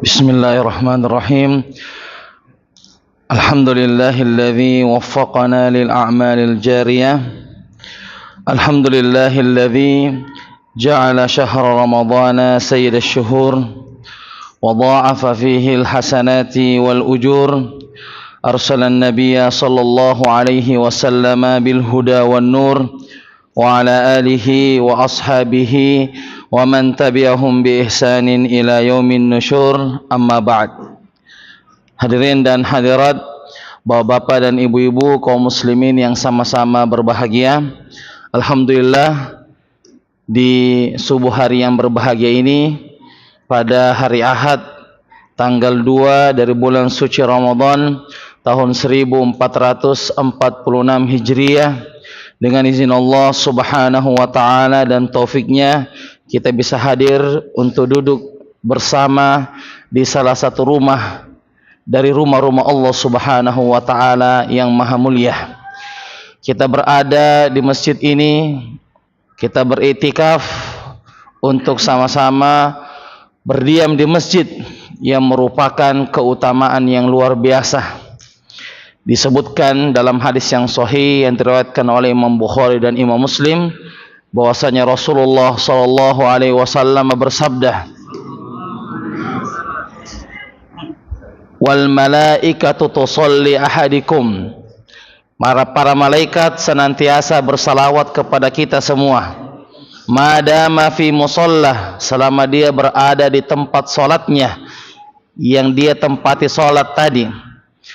Bismillahirrahmanirrahim. Alhamdulillahilladzi waffaqana lil a'malil jariyah. Alhamdulillahilladzi ja'ala syahra ramadhana sayyidash syuhur wa dha'afa fihi al hasanati wal ujur. Arsalan nabiyya sallallahu alaihi wasallam bil huda wan nur wa ala alihi wa ashabihi wa man tabi'ahum bi ihsanin ila yaumin nusyur, amma ba'd. Hadirin dan hadirat, bapak-bapak dan ibu-ibu kaum muslimin yang sama-sama berbahagia, alhamdulillah di subuh hari yang berbahagia ini, pada hari Ahad tanggal 2 dari bulan suci Ramadan tahun 1446 Hijriah, dengan izin Allah subhanahu wa ta'ala dan taufiknya, kita bisa hadir untuk duduk bersama di salah satu rumah dari rumah-rumah Allah subhanahu wa ta'ala yang maha mulia. Kita berada di masjid ini, kita beriktikaf untuk sama-sama berdiam di masjid yang merupakan keutamaan yang luar biasa. Disebutkan dalam hadis yang sahih yang diriwayatkan oleh Imam Bukhari dan Imam Muslim, bahwasanya Rasulullah sallallahu alaihi wasallam bersabda, wal malaikatu tusalli ahadikum, para malaikat senantiasa bersalawat kepada kita semua, madama fi musalla, selama dia berada di tempat salatnya yang dia tempati salat tadi,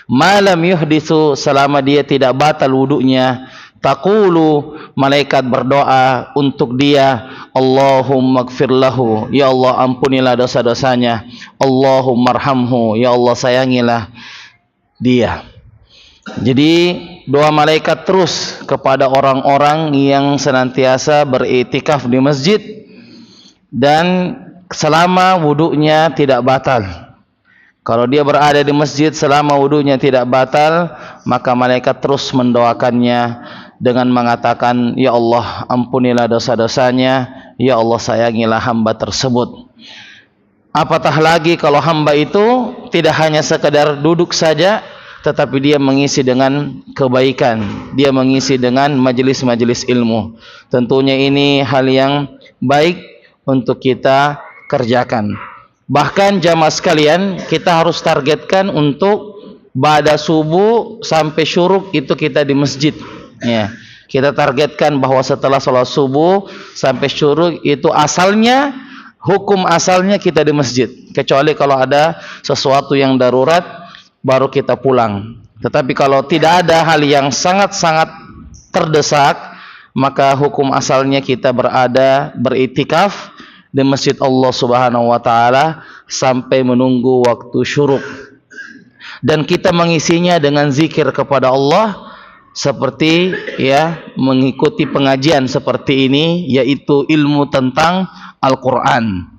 malam yuhditsu, selama dia tidak batal wudunya, taqulu, malaikat berdoa untuk dia, Allahumma gfir lahu, ya Allah ampunilah dosa-dosanya, Allahumma arhamhu, ya Allah sayangilah dia. Jadi doa malaikat terus kepada orang-orang yang senantiasa beriktikaf di masjid dan selama wudunya tidak batal. Kalau dia berada di masjid selama wudunya tidak batal, maka malaikat terus mendoakannya dengan mengatakan, ya Allah ampunilah dosa-dosanya, ya Allah sayangilah hamba tersebut. Apatah lagi kalau hamba itu tidak hanya sekedar duduk saja, tetapi dia mengisi dengan kebaikan, dia mengisi dengan majelis-majelis ilmu. Tentunya ini hal yang baik untuk kita kerjakan. Bahkan jamaah sekalian, kita harus targetkan untuk ba'da subuh sampai syuruk itu kita di masjid. Ya, kita targetkan bahwa setelah sholat subuh sampai syuruk itu asalnya, hukum asalnya kita di masjid. Kecuali kalau ada sesuatu yang darurat, baru kita pulang. Tetapi kalau tidak ada hal yang sangat-sangat terdesak, maka hukum asalnya kita berada beriktikaf di masjid Allah subhanahu wa ta'ala sampai menunggu waktu syuruk. Dan kita mengisinya dengan zikir kepada Allah, seperti mengikuti pengajian seperti ini, yaitu ilmu tentang Al-Quran.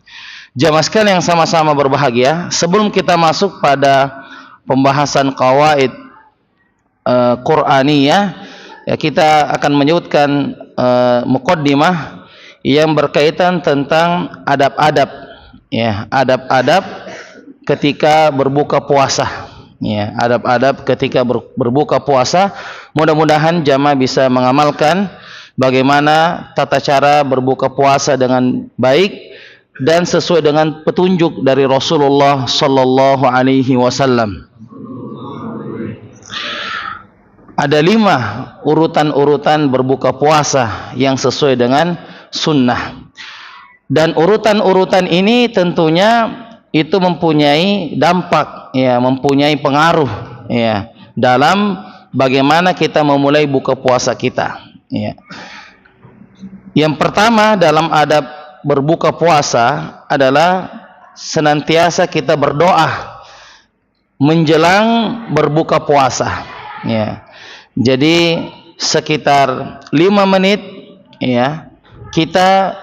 Jamaah sekalian yang sama-sama berbahagia, sebelum kita masuk pada pembahasan qawaid Qur'aniyah, kita akan menyebutkan muqaddimah yang berkaitan tentang adab-adab, adab-adab ketika berbuka puasa. Adab-adab ketika berbuka puasa. Mudah-mudahan jamaah bisa mengamalkan bagaimana tata cara berbuka puasa dengan baik dan sesuai dengan petunjuk dari Rasulullah sallallahu alaihi wasallam. Ada 5 urutan-urutan berbuka puasa yang sesuai dengan sunnah. Dan urutan-urutan ini tentunya itu mempunyai dampak, mempunyai pengaruh dalam bagaimana kita memulai buka puasa kita. Yang pertama dalam adab berbuka puasa adalah senantiasa kita berdoa menjelang berbuka puasa. Jadi sekitar 5 menit kita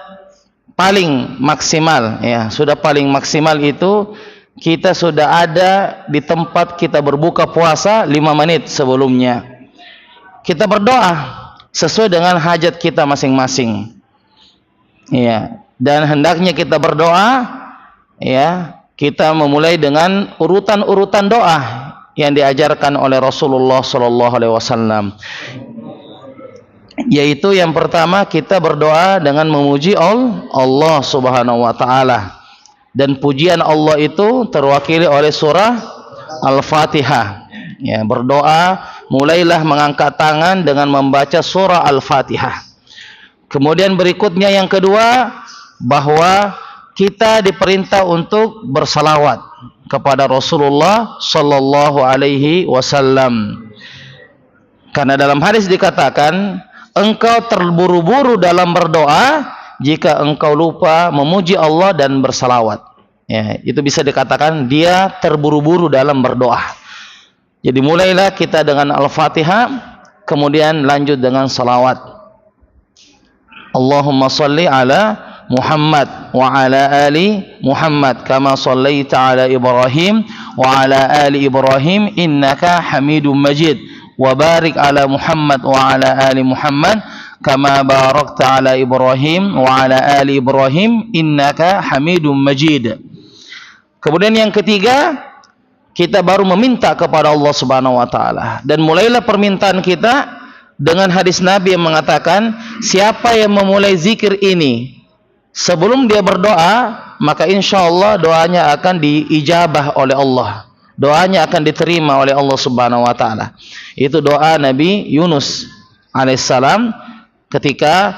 paling maksimal, sudah paling maksimal itu kita sudah ada di tempat kita berbuka puasa 5 menit sebelumnya. Kita berdoa sesuai dengan hajat kita masing-masing. Dan hendaknya kita berdoa kita memulai dengan urutan-urutan doa yang diajarkan oleh Rasulullah sallallahu alaihi wasallam. Yaitu yang pertama, kita berdoa dengan memuji Allah Subhanahu wa taala. Dan pujian Allah itu terwakili oleh surah Al-Fatihah. Ya, berdoa mulailah mengangkat tangan dengan membaca surah Al-Fatihah. Kemudian berikutnya yang kedua, bahwa kita diperintah untuk bersalawat kepada Rasulullah sallallahu alaihi wasallam. Karena dalam hadis dikatakan, engkau terburu-buru dalam berdoa jika engkau lupa memuji Allah dan bersalawat. Ya, itu bisa dikatakan dia terburu-buru dalam berdoa. Jadi mulailah kita dengan Al-Fatihah, kemudian lanjut dengan salawat. Allahumma salli ala Muhammad wa ala ali Muhammad kama sallaita ala Ibrahim wa ala ali Ibrahim innaka Hamidum Majid wa barik ala Muhammad wa ala ali Muhammad kama barakta ala Ibrahim wa ala ali Ibrahim innaka Hamidum Majid. Kemudian yang ketiga, kita baru meminta kepada Allah Subhanahu wa taala, dan mulailah permintaan kita dengan hadis Nabi yang mengatakan, siapa yang memulai zikir ini sebelum dia berdoa, maka insyaallah doanya akan diijabah oleh Allah. Doanya akan diterima oleh Allah Subhanahu wa taala. Itu doa Nabi Yunus alaihissalam ketika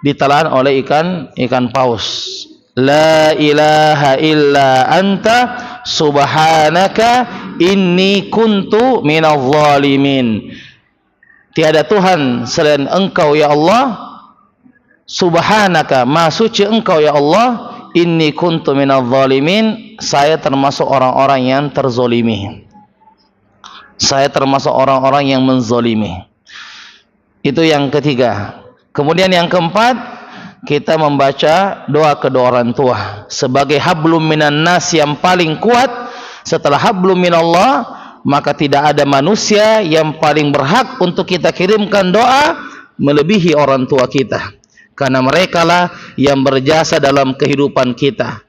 ditelan oleh ikan paus. La ilaha illa anta subhanaka inni kuntu minadh dhalimin. Tiada Tuhan selain Engkau ya Allah. Subhanaka, maha suci Engkau ya Allah. Inni kuntu minadh dhalimin, saya termasuk orang-orang yang terzolimi. Saya termasuk orang-orang yang menzolimi. Itu yang ketiga. Kemudian yang keempat, kita membaca doa kedua orang tua sebagai hablum minan nas yang paling kuat. Setelah hablum minallah, maka tidak ada manusia yang paling berhak untuk kita kirimkan doa melebihi orang tua kita. Karena mereka lah yang berjasa dalam kehidupan kita.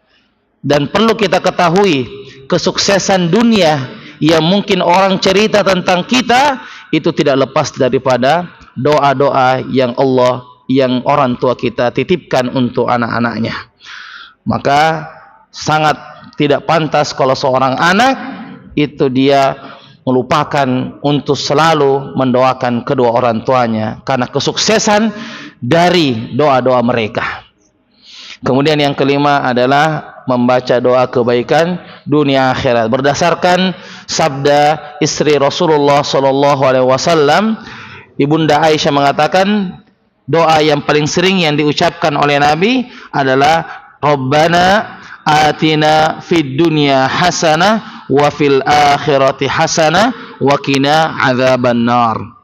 Dan perlu kita ketahui, kesuksesan dunia yang mungkin orang cerita tentang kita, itu tidak lepas daripada doa-doa yang orang tua kita titipkan untuk anak-anaknya. Maka sangat tidak pantas kalau seorang anak itu dia melupakan untuk selalu mendoakan kedua orang tuanya, karena kesuksesan dari doa-doa mereka. Kemudian yang kelima adalah membaca doa kebaikan dunia akhirat berdasarkan sabda istri Rasulullah sallallahu alaihi wasallam. Ibunda Aisyah mengatakan, doa yang paling sering yang diucapkan oleh Nabi adalah Rabbana atina fid dunya hasanah wa fil akhirati hasanah wa qina adzabannar.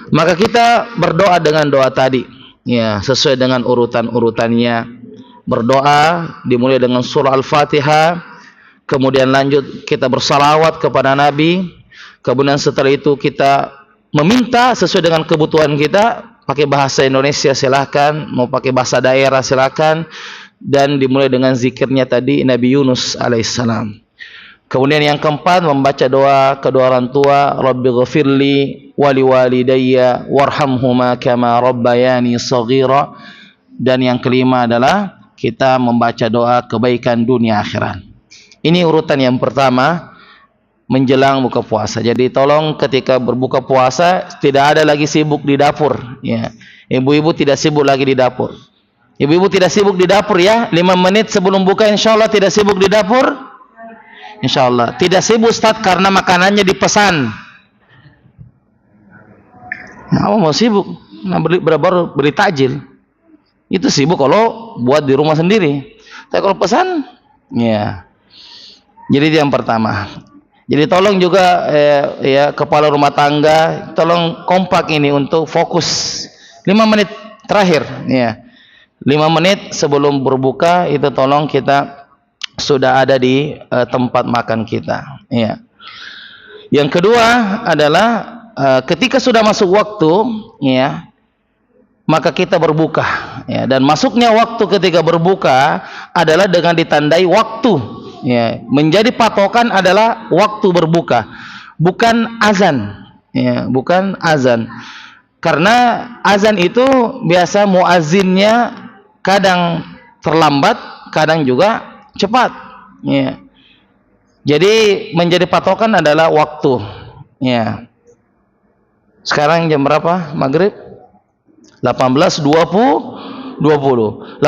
Maka kita berdoa dengan doa tadi, ya, sesuai dengan urutan-urutannya. Berdoa dimulai dengan surah Al-Fatihah, kemudian lanjut kita bersalawat kepada Nabi, kemudian setelah itu kita meminta sesuai dengan kebutuhan kita. Pakai bahasa Indonesia silakan, mau pakai bahasa daerah silakan, dan dimulai dengan zikirnya tadi Nabi Yunus alaihissalam. Kemudian yang keempat, membaca doa kedua orang tua, Rabbighfirli wali walidayya warhamhuma kama rabbayani shaghira. Dan yang kelima adalah kita membaca doa kebaikan dunia akhirat. Ini urutan yang pertama menjelang buka puasa. Jadi tolong ketika berbuka puasa tidak ada lagi sibuk di dapur, ya. Ibu-ibu tidak sibuk lagi di dapur. Ibu-ibu tidak sibuk di dapur, ya. 5 menit sebelum buka insyaallah tidak sibuk di dapur. Insyaallah tidak sibuk Ustaz karena makanannya dipesan. Nah, mau sibuk baru beli takjil. Itu sibuk kalau buat di rumah sendiri. Tapi kalau pesan, ya. Jadi itu yang pertama. Jadi tolong juga ya kepala rumah tangga, tolong kompak ini untuk fokus 5 menit terakhir, ya. 5 menit sebelum berbuka itu tolong kita sudah ada di tempat makan kita, ya. Yang kedua adalah ketika sudah masuk waktu, ya, maka kita berbuka, ya. Dan masuknya waktu ketika berbuka adalah dengan ditandai waktu, ya. Menjadi patokan adalah waktu berbuka, bukan azan, ya, bukan azan. Karena azan itu biasa muazzinnya kadang terlambat, kadang juga cepat, ya. Jadi menjadi patokan adalah waktu, ya. Sekarang jam berapa? Maghrib 18.20. 18.20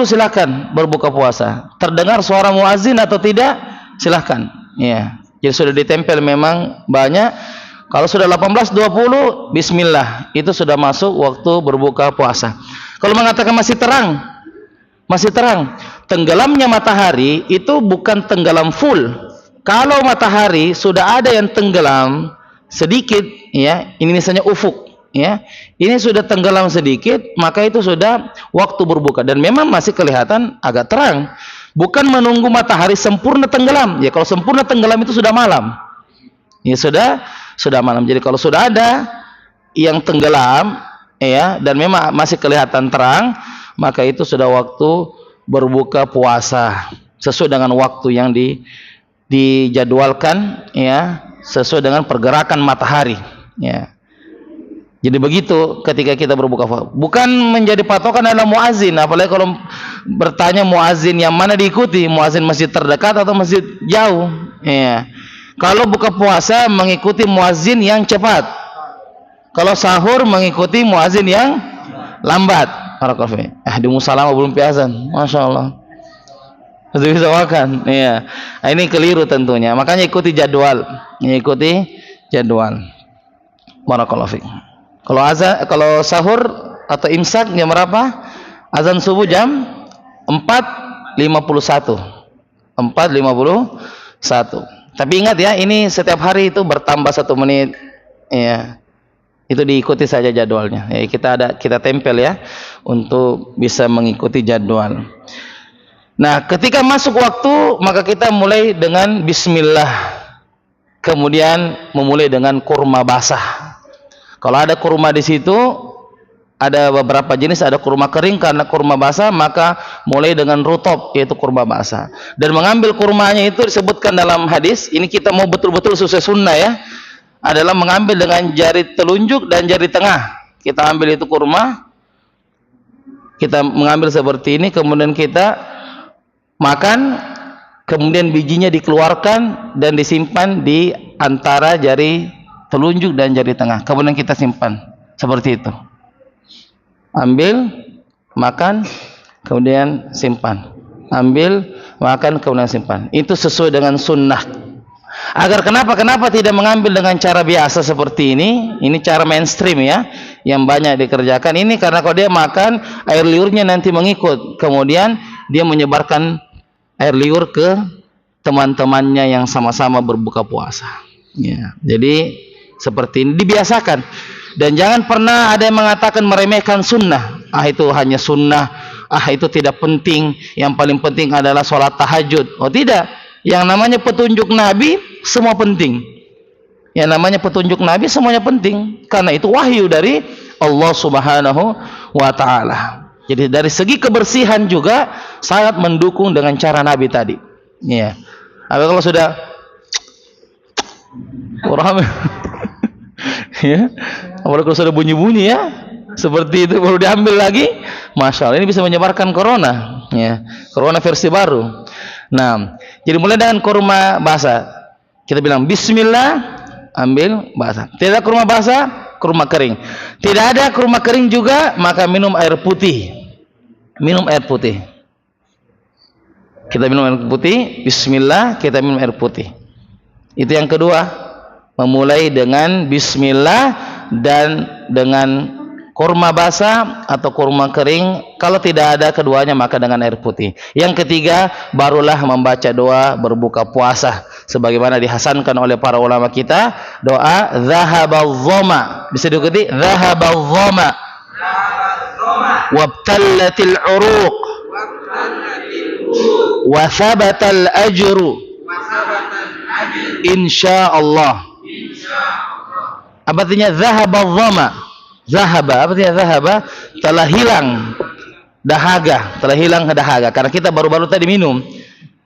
silakan berbuka puasa. Terdengar suara muazin atau tidak? Silakan, ya. Jadi sudah ditempel memang banyak. Kalau sudah 18.20, bismillah, itu sudah masuk waktu berbuka puasa. Kalau mengatakan masih terang, tenggelamnya matahari itu bukan tenggelam full. Kalau matahari sudah ada yang tenggelam sedikit, ya, ini misalnya ufuk, ya, ini sudah tenggelam sedikit, maka itu sudah waktu berbuka. Dan memang masih kelihatan agak terang, bukan menunggu matahari sempurna tenggelam. Ya, kalau sempurna tenggelam itu sudah malam, ya, sudah malam. Jadi kalau sudah ada yang tenggelam, ya, dan memang masih kelihatan terang, maka itu sudah waktu berbuka puasa sesuai dengan waktu yang dijadwalkan, ya, sesuai dengan pergerakan matahari, ya. Jadi begitu ketika kita berbuka puasa. Bukan menjadi patokan adalah muazin, apalagi kalau bertanya muazin yang mana diikuti, muazin masjid terdekat atau masjid jauh, ya. Kalau buka puasa mengikuti muazin yang cepat, kalau sahur mengikuti muazin yang lambat. Di musalama belum piazan, masya Allah, sudah bisa makan, ya. Nah, ini keliru tentunya. Makanya ikuti jadwal, Barakallahu fiik. Kalau azan, kalau sahur atau imsak jam berapa? Azan subuh jam 4.51. Tapi ingat ya, ini setiap hari itu bertambah 1 menit, ya. Itu diikuti saja jadwalnya, ya. Kita tempel, ya, untuk bisa mengikuti jadwal. Nah, ketika masuk waktu, maka kita mulai dengan bismillah. Kemudian memulai dengan kurma basah. Kalau ada kurma di situ, ada beberapa jenis, ada kurma kering, karena kurma basah maka mulai dengan rutop, yaitu kurma basah. Dan mengambil kurmanya itu disebutkan dalam hadis, ini kita mau betul-betul sesuai sunnah, ya, adalah mengambil dengan jari telunjuk dan jari tengah. Kita ambil itu kurma, kita mengambil seperti ini, kemudian kita makan, kemudian bijinya dikeluarkan dan disimpan di antara jari telunjuk dan jari tengah, kemudian kita simpan seperti itu. Ambil, makan, kemudian simpan. Ambil, makan, kemudian simpan. Itu sesuai dengan sunnah. Agar kenapa tidak mengambil dengan cara biasa seperti ini? Ini cara mainstream, ya, yang banyak dikerjakan. Ini karena kalau dia makan, air liurnya nanti mengikut, kemudian dia menyebarkan air liur ke teman-temannya yang sama-sama berbuka puasa, ya. Jadi seperti ini dibiasakan. Dan jangan pernah ada yang mengatakan meremehkan sunnah. Itu hanya sunnah, itu tidak penting, yang paling penting adalah sholat tahajud. Oh tidak, yang namanya petunjuk Nabi semua penting. Yang namanya petunjuk Nabi semuanya penting, karena itu wahyu dari Allah Subhanahu wa ta'ala. Jadi dari segi kebersihan juga sangat mendukung dengan cara Nabi tadi, ya. Tapi kalau sudah kurang, ya, apalagi kalau sudah bunyi-bunyi, ya, seperti itu baru diambil lagi, masya Allah, ini bisa menyebarkan corona, ya, corona versi baru. Nah, jadi mulai dengan kurma basah, kita bilang bismillah, ambil basah. Tidak kurma basah, kurma kering. Tidak ada kurma kering juga, maka minum air putih. Kita minum air putih, bismillah, kita minum air putih. Itu yang kedua, memulai dengan bismillah dan dengan kurma basah atau kurma kering. Kalau tidak ada keduanya, maka dengan air putih. Yang ketiga, barulah membaca doa berbuka puasa, sebagaimana dihasankan oleh para ulama kita, doa zahabal dhama. Bisa diikuti, zahabal dhama wabtallatil uruq wa thabatal ajru insyaallah. Apa artinya zahabal dhama? Zahaba, apa artinya zahaba? Telah hilang dahaga, telah hilang dahaga karena kita baru-baru tadi minum.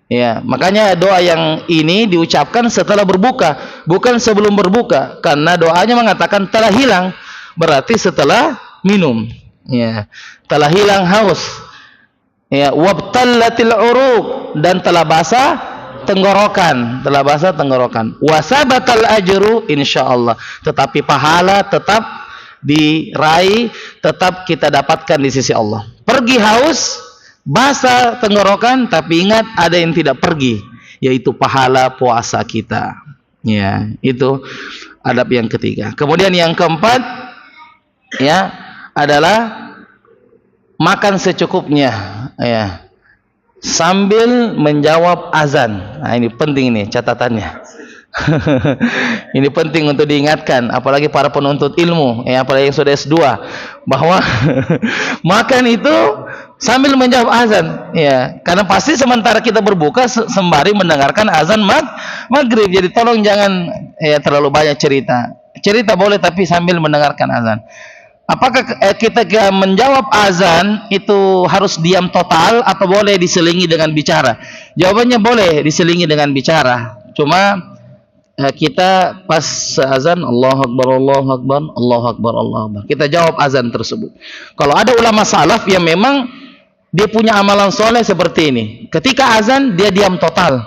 Ya, makanya doa yang ini diucapkan setelah berbuka, bukan sebelum berbuka, karena doanya mengatakan telah hilang, berarti setelah minum. Ya, telah hilang haus. Ya, wabtallatil uruq, dan telah basah tenggorokan, telah basah tenggorokan. Wasabatal ajru insyaallah, tetapi pahala tetap diraih, tetap kita dapatkan di sisi Allah. Pergi haus, basah tenggorokan, tapi ingat ada yang tidak pergi, yaitu pahala puasa kita. Ya, itu adab yang ketiga. Kemudian yang keempat, ya, adalah makan secukupnya, ya, sambil menjawab azan. Nah, ini penting, ini catatannya. Ini penting untuk diingatkan, apalagi para penuntut ilmu, ya, apalagi yang sudah S2, bahwa makan itu sambil menjawab azan, ya, karena pasti sementara kita berbuka sembari mendengarkan azan maghrib. Jadi tolong jangan, ya, terlalu banyak cerita. Cerita boleh, tapi sambil mendengarkan azan. Apakah kita menjawab azan itu harus diam total atau boleh diselingi dengan bicara? Jawabannya boleh diselingi dengan bicara. Cuma kita pas azan Allahu Akbar, Allahu Akbar, Allahu Akbar, Allahu Akbar, kita jawab azan tersebut. Kalau ada ulama salaf yang memang dia punya amalan soleh seperti ini, ketika azan dia diam total,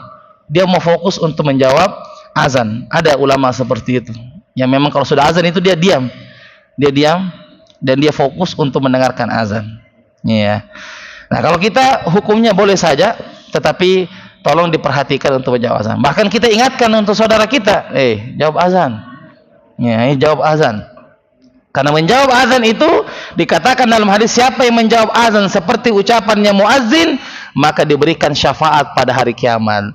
dia mau fokus untuk menjawab azan. Ada ulama seperti itu yang memang kalau sudah azan itu dia diam dan dia fokus untuk mendengarkan azan. Ya. Nah, kalau kita hukumnya boleh saja, tetapi tolong diperhatikan untuk menjawab azan. Bahkan kita ingatkan untuk saudara kita, jawab azan. Ya, jawab azan. Karena menjawab azan itu dikatakan dalam hadis, siapa yang menjawab azan seperti ucapannya muazzin, maka diberikan syafaat pada hari kiamat.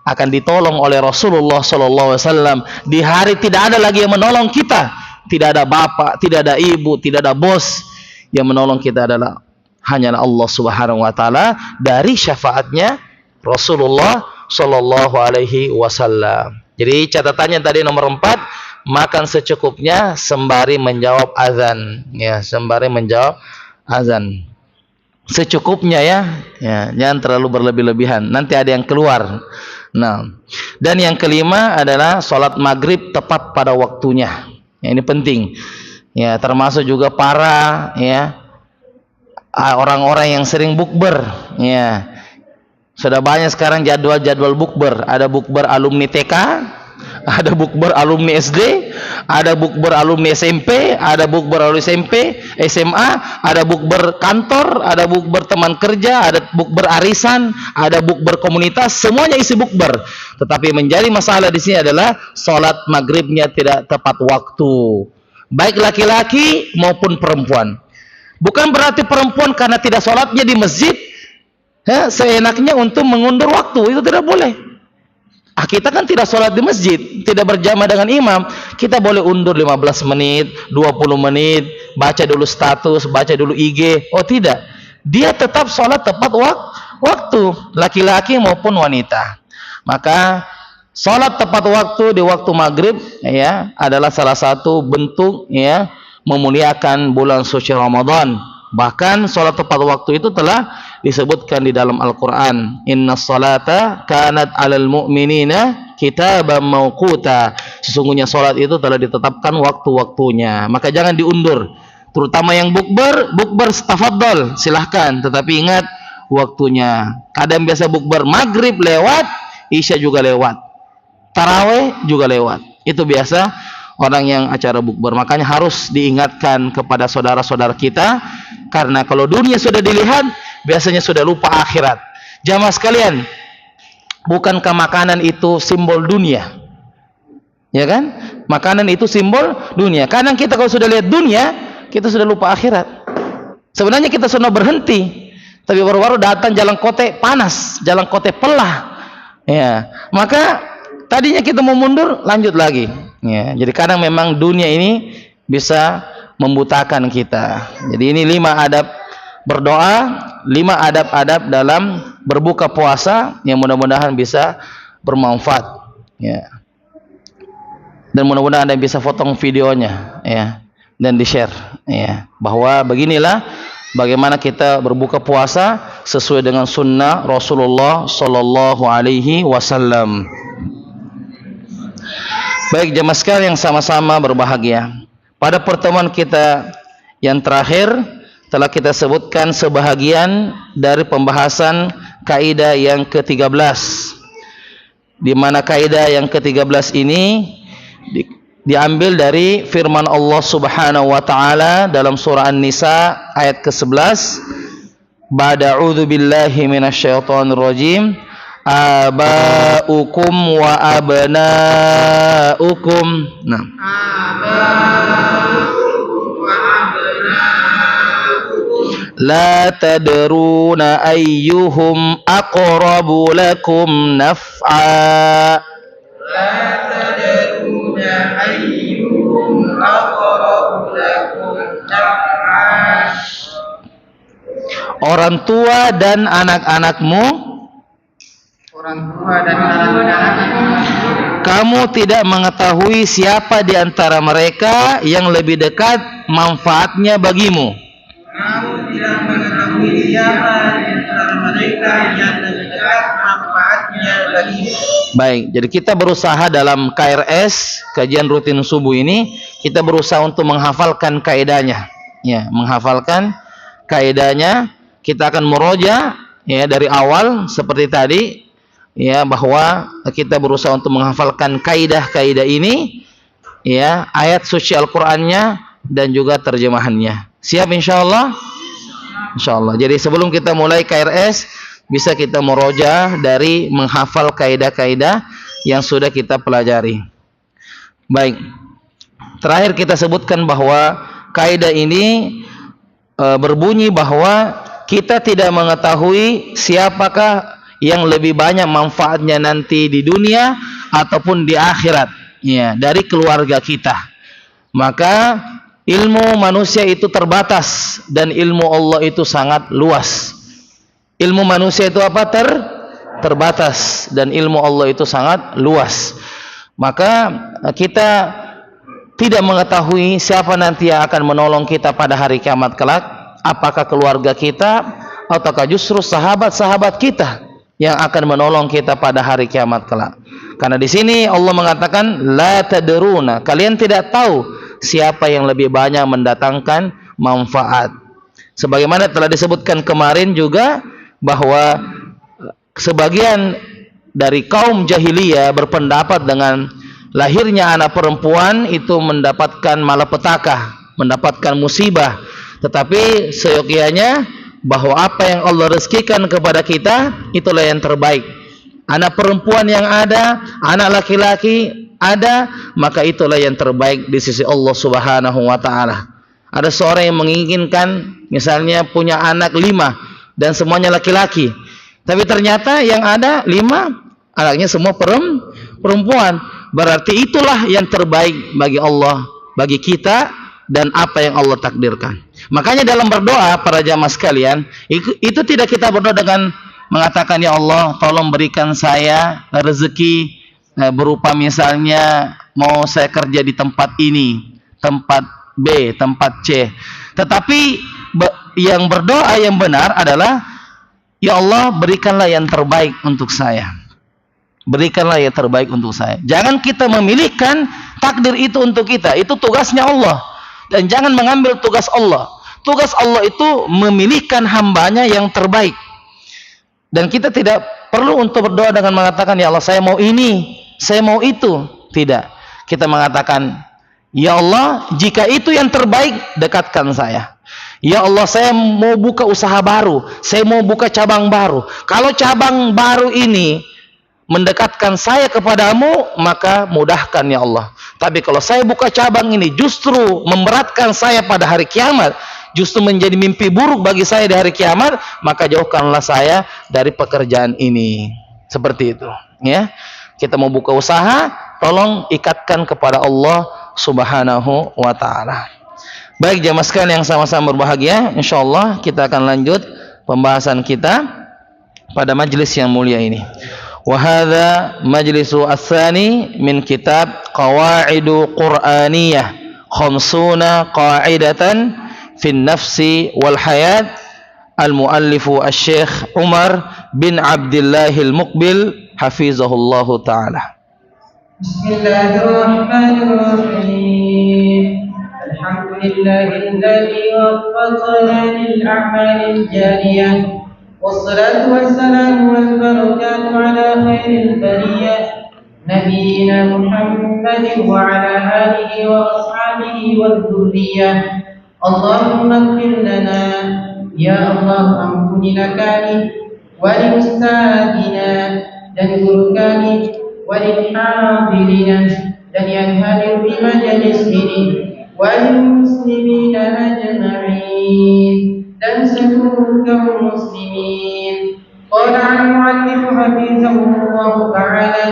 Akan ditolong oleh Rasulullah SAW. Di hari tidak ada lagi yang menolong kita. Tidak ada bapak, tidak ada ibu, tidak ada bos. Yang menolong kita adalah hanyalah Allah Subhanahu wa taala dari syafaatnya Rasulullah sallallahu alaihi wasallam. Jadi catatannya tadi nomor 4, makan secukupnya sembari menjawab azan, ya, sembari menjawab azan. Secukupnya, ya, jangan terlalu berlebih-lebihan, nanti ada yang keluar. Nah, dan yang kelima adalah sholat maghrib tepat pada waktunya. Ya, ini penting. Ya, termasuk juga para, ya, orang-orang yang sering bukber, ya. Sudah banyak sekarang jadwal-jadwal bukber. Ada bukber alumni TK, ada bukber alumni SD, ada bukber alumni SMP, ada bukber alumni SMP, SMA, ada bukber kantor, ada bukber teman kerja, ada bukber arisan, ada bukber komunitas, semuanya isi bukber. Tetapi menjadi masalah di sini adalah sholat maghribnya tidak tepat waktu, baik laki-laki maupun perempuan. Bukan berarti perempuan karena tidak sholatnya di masjid, ya, seenaknya untuk mengundur waktu, itu tidak boleh. Kita kan tidak sholat di masjid, tidak berjamaah dengan imam, kita boleh undur 15 menit, 20 menit, baca dulu status, baca dulu IG. Oh tidak, dia tetap sholat tepat waktu, laki-laki maupun wanita. Maka sholat tepat waktu di waktu maghrib, ya, adalah salah satu bentuk, ya, memuliakan bulan suci Ramadan. Bahkan sholat tepat waktu itu telah disebutkan di dalam Al-Quran, inna salata kanat alal mu'minina kitaban mawquta. Sesungguhnya sholat itu telah ditetapkan waktu-waktunya, maka jangan diundur. Terutama yang bukber tafadhol, silahkan, tetapi ingat waktunya. Kadang biasa bukber maghrib lewat, isya juga lewat, taraweh juga lewat, itu biasa orang yang acara bukber. Makanya harus diingatkan kepada saudara-saudara kita, karena kalau dunia sudah dilihat, biasanya sudah lupa akhirat. Jamaah sekalian, bukankah makanan itu simbol dunia? Ya kan? Makanan itu simbol dunia. Kadang kita kalau sudah lihat dunia, kita sudah lupa akhirat. Sebenarnya kita sudah berhenti, tapi baru-baru datang jalan kote panas, jalan kote pelah. Ya, maka tadinya kita mau mundur, lanjut lagi. Ya, jadi kadang memang dunia ini bisa membutakan kita. Jadi ini 5 adab berdoa, 5 adab-adab dalam berbuka puasa yang mudah-mudahan bisa bermanfaat, ya. Dan mudah-mudahan Anda bisa potong videonya, ya, dan di-share. Ya, bahwa beginilah bagaimana kita berbuka puasa sesuai dengan sunnah Rasulullah sallallahu alaihi wasallam. Baik jemaah sekalian yang sama-sama berbahagia. Pada pertemuan kita yang terakhir telah kita sebutkan sebahagian dari pembahasan kaidah yang ke-13. Di mana kaidah yang ke-13 ini diambil dari firman Allah Subhanahu wa taala dalam surah An-Nisa ayat ke-11. Ba'da a'udzu billahi minasyaitonir rajim. Aba'ukum wa abna'ukum. Nah. La tadruna ayyuhum aqrabu lakum naf'a. La tadruna ayyuhum aqrabu lakum naf'a. Orang tua dan anak-anakmu, kamu tidak mengetahui siapa di antara mereka yang lebih dekat manfaatnya bagimu. Kamu tidak mengetahui siapa di antara mereka yang lebih dekat manfaatnya bagimu. Baik, jadi kita berusaha dalam KRS, kajian rutin subuh ini, kita berusaha untuk menghafalkan kaidahnya. Ya, menghafalkan kaidahnya. Kita akan muroja ya dari awal seperti tadi. Ya, bahwa kita berusaha untuk menghafalkan kaidah-kaidah ini, ya, ayat suci Al-Qur'annya dan juga terjemahannya. Siap insyaallah? Insyaallah. Jadi sebelum kita mulai KRS, bisa kita murojaah dari menghafal kaidah-kaidah yang sudah kita pelajari. Baik. Terakhir kita sebutkan bahwa kaidah ini berbunyi bahwa kita tidak mengetahui siapakah yang lebih banyak manfaatnya nanti di dunia ataupun di akhirat, ya, dari keluarga kita. Maka ilmu manusia itu terbatas dan ilmu Allah itu sangat luas. Ilmu manusia itu apa? Terbatas dan ilmu Allah itu sangat luas. Maka kita tidak mengetahui siapa nanti yang akan menolong kita pada hari kiamat kelak. Apakah keluarga kita ataukah justru sahabat-sahabat kita yang akan menolong kita pada hari kiamat kelak. Karena di sini Allah mengatakan la tadruna, kalian tidak tahu siapa yang lebih banyak mendatangkan manfaat. Sebagaimana telah disebutkan kemarin juga bahwa sebagian dari kaum jahiliyah berpendapat dengan lahirnya anak perempuan itu mendapatkan malapetaka, mendapatkan musibah. Tetapi seyogianya bahwa apa yang Allah rezekikan kepada kita itulah yang terbaik. Anak perempuan yang ada, anak laki-laki ada, maka itulah yang terbaik di sisi Allah Subhanahu wa taala. Ada seorang yang menginginkan misalnya punya anak 5 dan semuanya laki-laki. Tapi ternyata yang ada 5 anaknya semua perempuan. Berarti itulah yang terbaik bagi Allah, bagi kita dan apa yang Allah takdirkan. Makanya dalam berdoa para jamaah sekalian, itu tidak kita berdoa dengan mengatakan ya Allah tolong berikan saya rezeki berupa misalnya mau saya kerja di tempat ini, tempat B, tempat C. Tetapi yang berdoa yang benar adalah ya Allah berikanlah yang terbaik untuk saya. Berikanlah yang terbaik untuk saya. Jangan kita memilihkan takdir itu untuk kita. Itu tugasnya Allah. Dan jangan mengambil tugas Allah. Tugas Allah itu memilihkan hambanya yang terbaik. Dan kita tidak perlu untuk berdoa dengan mengatakan ya Allah saya mau ini, saya mau itu. Tidak. Kita mengatakan ya Allah jika itu yang terbaik dekatkan saya. Ya Allah saya mau buka usaha baru, saya mau buka cabang baru. Kalau cabang baru ini mendekatkan saya kepadamu, maka mudahkan ya Allah. Tapi kalau saya buka cabang ini justru memberatkan saya pada hari kiamat, justru menjadi mimpi buruk bagi saya di hari kiamat, maka jauhkanlah saya dari pekerjaan ini. Seperti itu, ya. Kita mau buka usaha, tolong ikatkan kepada Allah Subhanahu wa taala. Baik jamaah sekalian yang sama-sama berbahagia, insyaallah kita akan lanjut pembahasan kita pada majelis yang mulia ini. Wahada majlisu asani min kitab Qawaidu Qur'aniyah khamsuna qa'idatan fin nafsi wal hayat. Al-muallifu Asy-Syaikh Umar bin Abdillahil Muqbil hafizahullahu taala. Bismillahirrahmanirrahim. Alhamdulillahilladzi waffaqana lil a'malil jariyah. Wassalatu wassalamu wal barakatuh ala khairil bariyah nabiyyina Muhammadin wa ala alihi wa ashabihi wal dzurriyyah. Allahumma ighfir lana ya Allah, ampunilah kami, wali ustadzina dan guru kami, wali hadirina dan yang hadir di majelis ini, wali muslimina ajma'in dan seluruh kaum muslimin. Qala al-mu'allif hafizahullah ta'ala,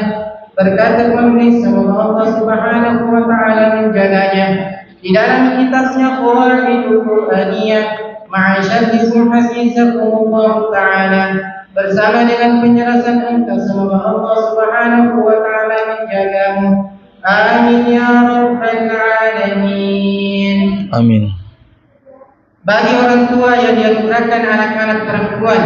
berkata penulis semoga Allah subhanahu wa ta'ala menjaganya di dalam kitabnya Qawaidul Qur'aniyah. Ma'asyatikum hafizakumullah ta'ala, bersama dengan penjelasan engkau semoga Allah subhanahu wa ta'ala menjagamu. Amin ya rabbal alamin. Amin. Bagi orang tua yang dianugerahkan anak-anak perempuan,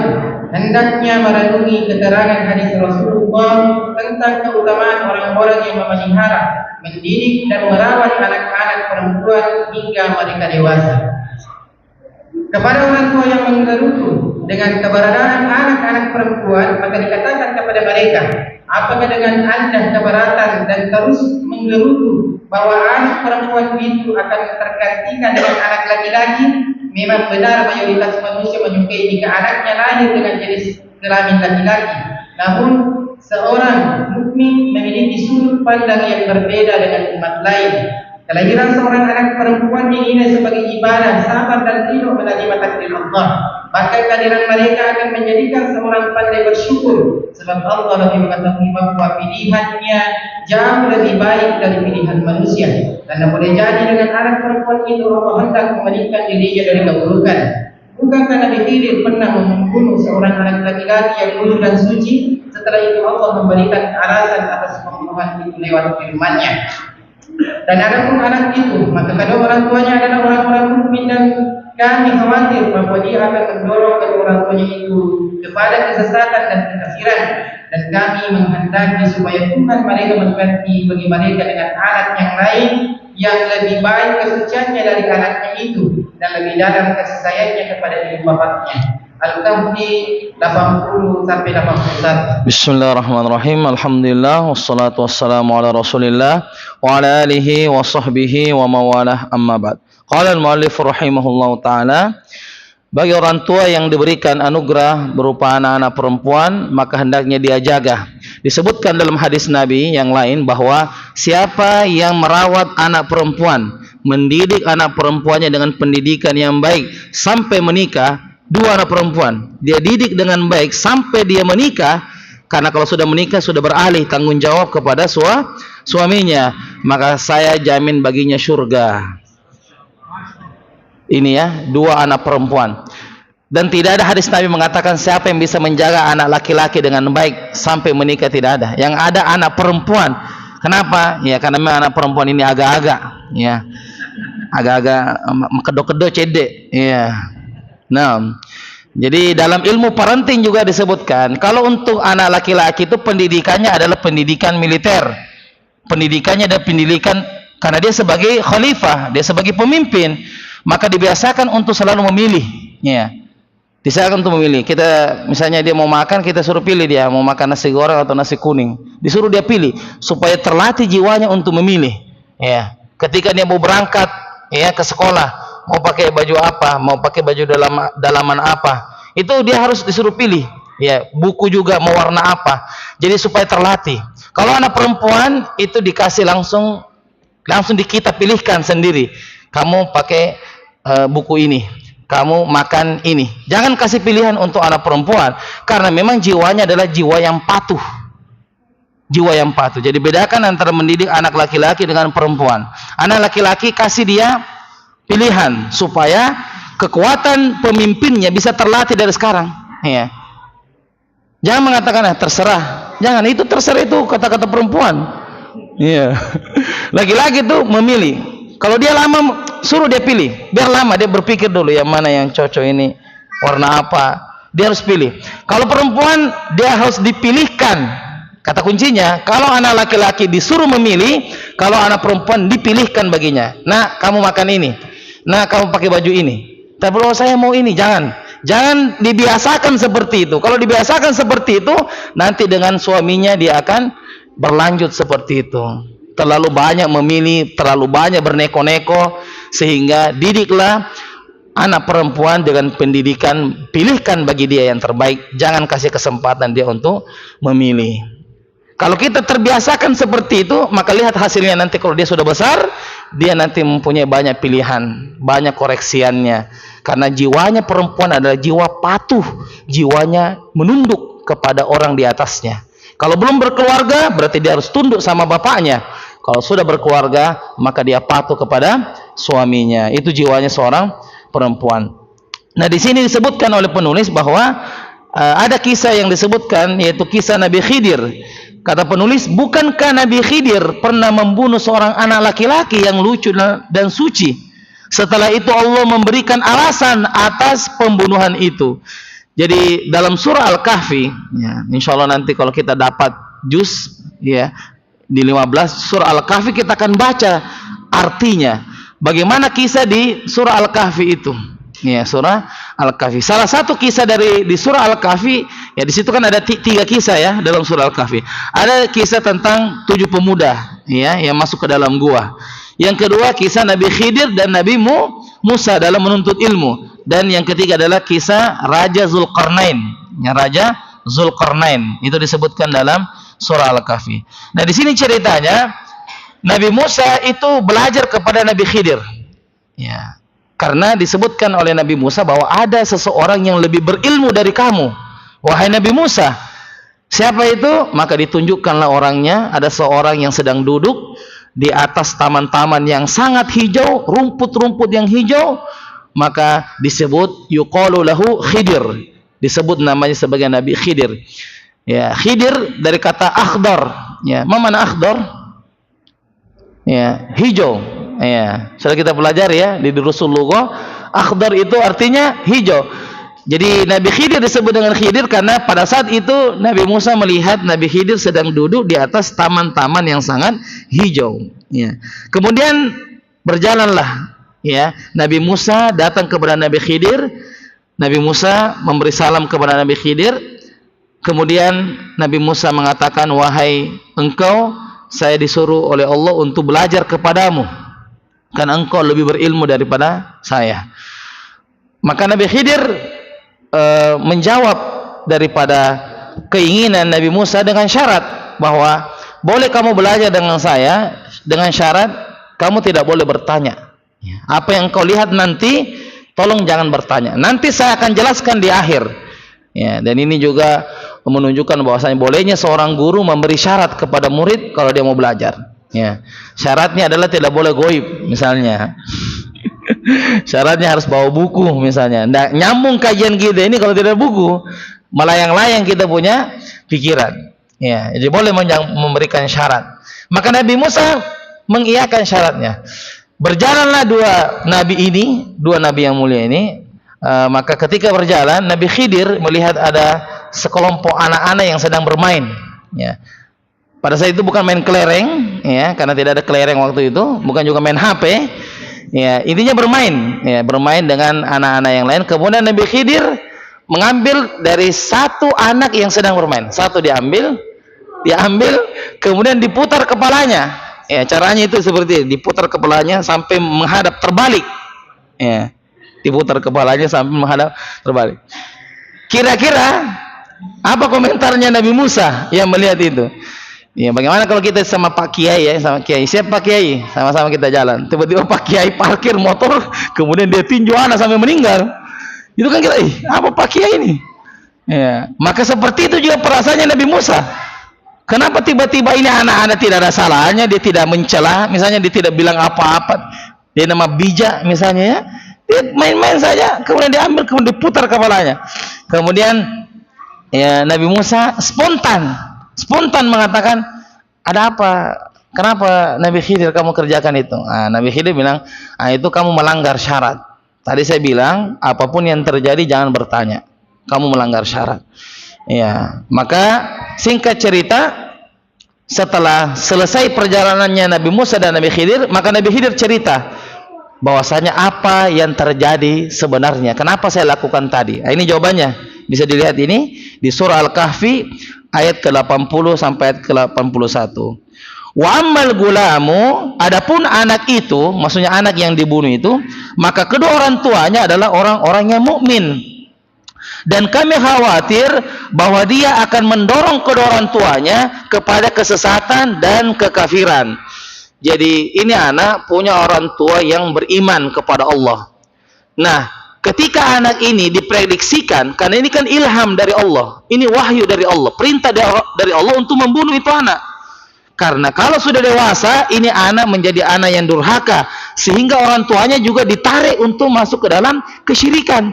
hendaknya merenungi keterangan hadis Rasulullah tentang keutamaan orang-orang yang memelihara, mendidik dan merawat anak-anak perempuan hingga mereka dewasa. Kepada orang tua yang menggerutu dengan keberadaan anak-anak perempuan, maka dikatakan kepada mereka, apakah dengan Anda keberatan dan terus menggerutu bahwa anak perempuan itu akan tergantikan dengan anak laki-laki? Memang benar mayoritas manusia menyukai jika anaknya lahir dengan jenis kelamin laki-laki. Namun seorang mukmin memiliki sudut pandang yang berbeda dengan umat lain. Kelahiran seorang anak perempuan dinilai sebagai ibadah, sabar dan ridho menerima takdir Allah. Bahkan kehadiran mereka akan menjadikan seorang pandai bersyukur, sebab Allah lebih mengetahui bahwa pilihannya jauh lebih baik dari pilihan manusia. Dan boleh jadi dengan anak perempuan itu Allah hendak memalingkan dirinya dari keburukan. Bukankah Nabi Khidir pernah membunuh seorang anak laki-laki yang lucu dan suci? Setelah itu Allah memberikan alasan atas pembunuhan itu lewat firman-Nya. Dan adapun anak itu, maka kedua orang tuanya adalah orang-orang mukmin, dan kami khawatir bahwa dia akan mendorong kedua orang tuanya itu kepada kesesatan dan kekafiran. Dan kami menghendaki supaya Tuhan mereka mengganti bagi mereka dengan anak yang lain yang lebih baik kesuciannya dari anaknya itu dan lebih dalam kasih sayangnya kepada ibu bapaknya. Al-Kahfi 80 sampai 81. Bismillahirrahmanirrahim. Alhamdulillah wassalatu wassalamu ala Rasulillah wa ala alihi wa sahbihi wa mawalah, amma ba'd. Qala al-muallif rahimahullahu taala, bagi orang tua yang diberikan anugerah berupa anak-anak perempuan, maka hendaknya dia jaga. Disebutkan dalam hadis Nabi yang lain bahwa siapa yang merawat anak perempuan, mendidik anak perempuannya dengan pendidikan yang baik sampai menikah, dua anak perempuan dia didik dengan baik sampai dia menikah, karena kalau sudah menikah sudah beralih tanggung jawab kepada suaminya, maka saya jamin baginya surga. Ini ya, dua anak perempuan. Dan tidak ada hadis Nabi mengatakan siapa yang bisa menjaga anak laki-laki dengan baik sampai menikah, tidak ada. Yang ada anak perempuan. Kenapa? Ya karena memang anak perempuan ini agak-agak, ya, agak-agak kedok-kedok cedek, ya. Nah, jadi dalam ilmu parenting juga disebutkan kalau untuk anak laki-laki itu pendidikannya adalah pendidikan militer. Pendidikannya adalah pendidikan karena dia sebagai khalifah, dia sebagai pemimpin, maka dibiasakan untuk selalu memilih, ya. Disarankan untuk memilih. Kita misalnya dia mau makan, kita suruh pilih dia mau makan nasi goreng atau nasi kuning. Disuruh dia pilih supaya terlatih jiwanya untuk memilih, ya. Ketika dia mau berangkat, ya, ke sekolah, mau pakai baju apa, mau pakai baju dalaman apa, itu dia harus disuruh pilih, ya. Buku juga mau warna apa, jadi supaya terlatih. Kalau anak perempuan itu dikasih langsung kita pilihkan sendiri, kamu pakai buku ini, kamu makan ini. Jangan kasih pilihan untuk anak perempuan, karena memang jiwanya adalah jiwa yang patuh, jiwa yang patuh. Jadi bedakan antara mendidik anak laki-laki dengan perempuan. Anak laki-laki kasih dia pilihan supaya kekuatan pemimpinnya bisa terlatih dari sekarang, ya. Jangan mengatakan terserah. Jangan, itu terserah itu kata-kata perempuan. Iya. Laki-laki itu memilih. Kalau dia lama, suruh dia pilih. Biar lama dia berpikir dulu yang mana yang cocok ini, warna apa. Dia harus pilih. Kalau perempuan dia harus dipilihkan. Kata kuncinya, kalau anak laki-laki disuruh memilih, kalau anak perempuan dipilihkan baginya. Nah, kamu makan ini. Nah, kamu pakai baju ini. Tapi kalau saya mau ini, jangan. Jangan dibiasakan seperti itu. Kalau dibiasakan seperti itu, nanti dengan suaminya dia akan berlanjut seperti itu. Terlalu banyak memilih, terlalu banyak berneko-neko, sehingga didiklah anak perempuan dengan pendidikan, pilihkan bagi dia yang terbaik, jangan kasih kesempatan dia untuk memilih. Kalau kita terbiasakan seperti itu, maka lihat hasilnya nanti kalau dia sudah besar, dia nanti mempunyai banyak pilihan, banyak koreksiannya. Karena jiwanya perempuan adalah jiwa patuh, jiwanya menunduk kepada orang di atasnya. Kalau belum berkeluarga, berarti dia harus tunduk sama bapaknya. Kalau sudah berkeluarga, maka dia patuh kepada suaminya. Itu jiwanya seorang perempuan. Nah, di sini disebutkan oleh penulis bahwa ada kisah yang disebutkan, yaitu kisah Nabi Khidir. Kata penulis, bukankah Nabi Khidir pernah membunuh seorang anak laki-laki yang lucu dan suci? Setelah itu Allah memberikan alasan atas pembunuhan itu. Jadi dalam surah Al-Kahfi, ya, insya Allah nanti kalau kita dapat juz, ya, di 15 surah Al-Kahfi kita akan baca artinya. Bagaimana kisah di surah Al-Kahfi itu? Ya, surah Al-Kahfi. Salah satu kisah di surah Al-Kahfi, ya di situ kan ada 3 kisah ya dalam surah Al-Kahfi. Ada kisah tentang 7 pemuda, ya, yang masuk ke dalam gua. Yang kedua kisah Nabi Khidir dan Nabi Musa dalam menuntut ilmu. Dan yang ketiga adalah kisah Raja Zulkarnain. Ya, Raja Zulkarnain itu disebutkan dalam surah Al-Kahfi. Nah, di sini ceritanya Nabi Musa itu belajar kepada Nabi Khidir. Ya. Karena disebutkan oleh Nabi Musa bahwa ada seseorang yang lebih berilmu dari kamu. Wahai Nabi Musa, siapa itu? Maka ditunjukkanlah orangnya. Ada seorang yang sedang duduk di atas taman-taman yang sangat hijau, rumput-rumput yang hijau. Maka disebut yuqalu lahu Khidir. Disebut namanya sebagai Nabi Khidir. Ya, Khidir dari kata akhdar. Ya, mana akhdar? Ya, hijau. Ya, sudah kita pelajari ya di durusul lughah, akhdar itu artinya hijau. Jadi Nabi Khidir disebut dengan Khidir karena pada saat itu Nabi Musa melihat Nabi Khidir sedang duduk di atas taman-taman yang sangat hijau. Ya. Kemudian berjalanlah, ya, Nabi Musa datang kepada Nabi Khidir. Nabi Musa memberi salam kepada Nabi Khidir. Kemudian Nabi Musa mengatakan, wahai engkau, saya disuruh oleh Allah untuk belajar kepadamu, karena engkau lebih berilmu daripada saya. Maka Nabi Khidir menjawab daripada keinginan Nabi Musa dengan syarat bahwa boleh kamu belajar dengan saya, dengan syarat kamu tidak boleh bertanya. Apa yang kau lihat nanti, tolong jangan bertanya. Nanti saya akan jelaskan di akhir. Ya, dan ini juga menunjukkan bahwasanya bolehnya seorang guru memberi syarat kepada murid kalau dia mau belajar. Ya, syaratnya adalah tidak boleh goib, misalnya. Syaratnya harus bawa buku, misalnya. Nah, nyambung kajian kita ini kalau tidak buku, melayang-layang kita punya pikiran. Ya, jadi boleh memberikan syarat. Maka Nabi Musa mengiyakan syaratnya. Berjalanlah dua nabi yang mulia ini. Maka ketika berjalan, Nabi Khidir melihat ada sekelompok anak-anak yang sedang bermain. Ya. Pada saat itu bukan main kelereng, ya, karena tidak ada kelereng waktu itu, bukan juga main HP. Ya, intinya bermain, ya, bermain dengan anak-anak yang lain. Kemudian Nabi Khidir mengambil dari satu anak yang sedang bermain. Satu diambil, kemudian diputar kepalanya. Ya, caranya itu seperti ini, diputar kepalanya sampai menghadap terbalik. Ya, diputar kepalanya sampai menghadap terbalik. Kira-kira apa komentarnya Nabi Musa yang melihat itu? Ya, bagaimana kalau kita sama Pak Kiai, ya, sama Kiai, siapa Pak Kiai, sama-sama kita jalan, tiba-tiba Pak Kiai parkir motor, kemudian dia tinju anak sampai meninggal, itu kan kita, apa Pak Kiai ini? Ya, maka seperti itu juga perasaannya Nabi Musa. Kenapa tiba-tiba ini anak-anak tidak ada salahnya, dia tidak mencela, misalnya dia tidak bilang apa-apa, dia nama bijak misalnya, ya, dia main-main saja, kemudian diambil, kemudian diputar kepalanya, kemudian ya Nabi Musa spontan mengatakan, ada apa Kenapa Nabi Khidir kamu kerjakan itu? Nabi Khidir bilang, itu kamu melanggar syarat. Tadi saya bilang, apapun yang terjadi jangan bertanya. Kamu melanggar syarat. Ya, maka singkat cerita, setelah selesai perjalanannya Nabi Musa dan Nabi Khidir, maka Nabi Khidir cerita bahwasanya apa yang terjadi sebenarnya. Kenapa saya lakukan tadi? Ini jawabannya. Bisa dilihat ini di surah Al-Kahfi ayat ke-80 sampai ayat ke-81. Wa ammal gulamu, adapun anak itu, maksudnya anak yang dibunuh itu, maka kedua orang tuanya adalah orang-orang yang mukmin. Dan kami khawatir bahwa dia akan mendorong kedua orang tuanya kepada kesesatan dan kekafiran. Jadi ini anak punya orang tua yang beriman kepada Allah. Nah, ketika anak ini diprediksikan, karena ini kan ilham dari Allah, ini wahyu dari Allah, perintah dari Allah untuk membunuh itu anak. Karena kalau sudah dewasa, ini anak menjadi anak yang durhaka, sehingga orang tuanya juga ditarik untuk masuk ke dalam kesyirikan,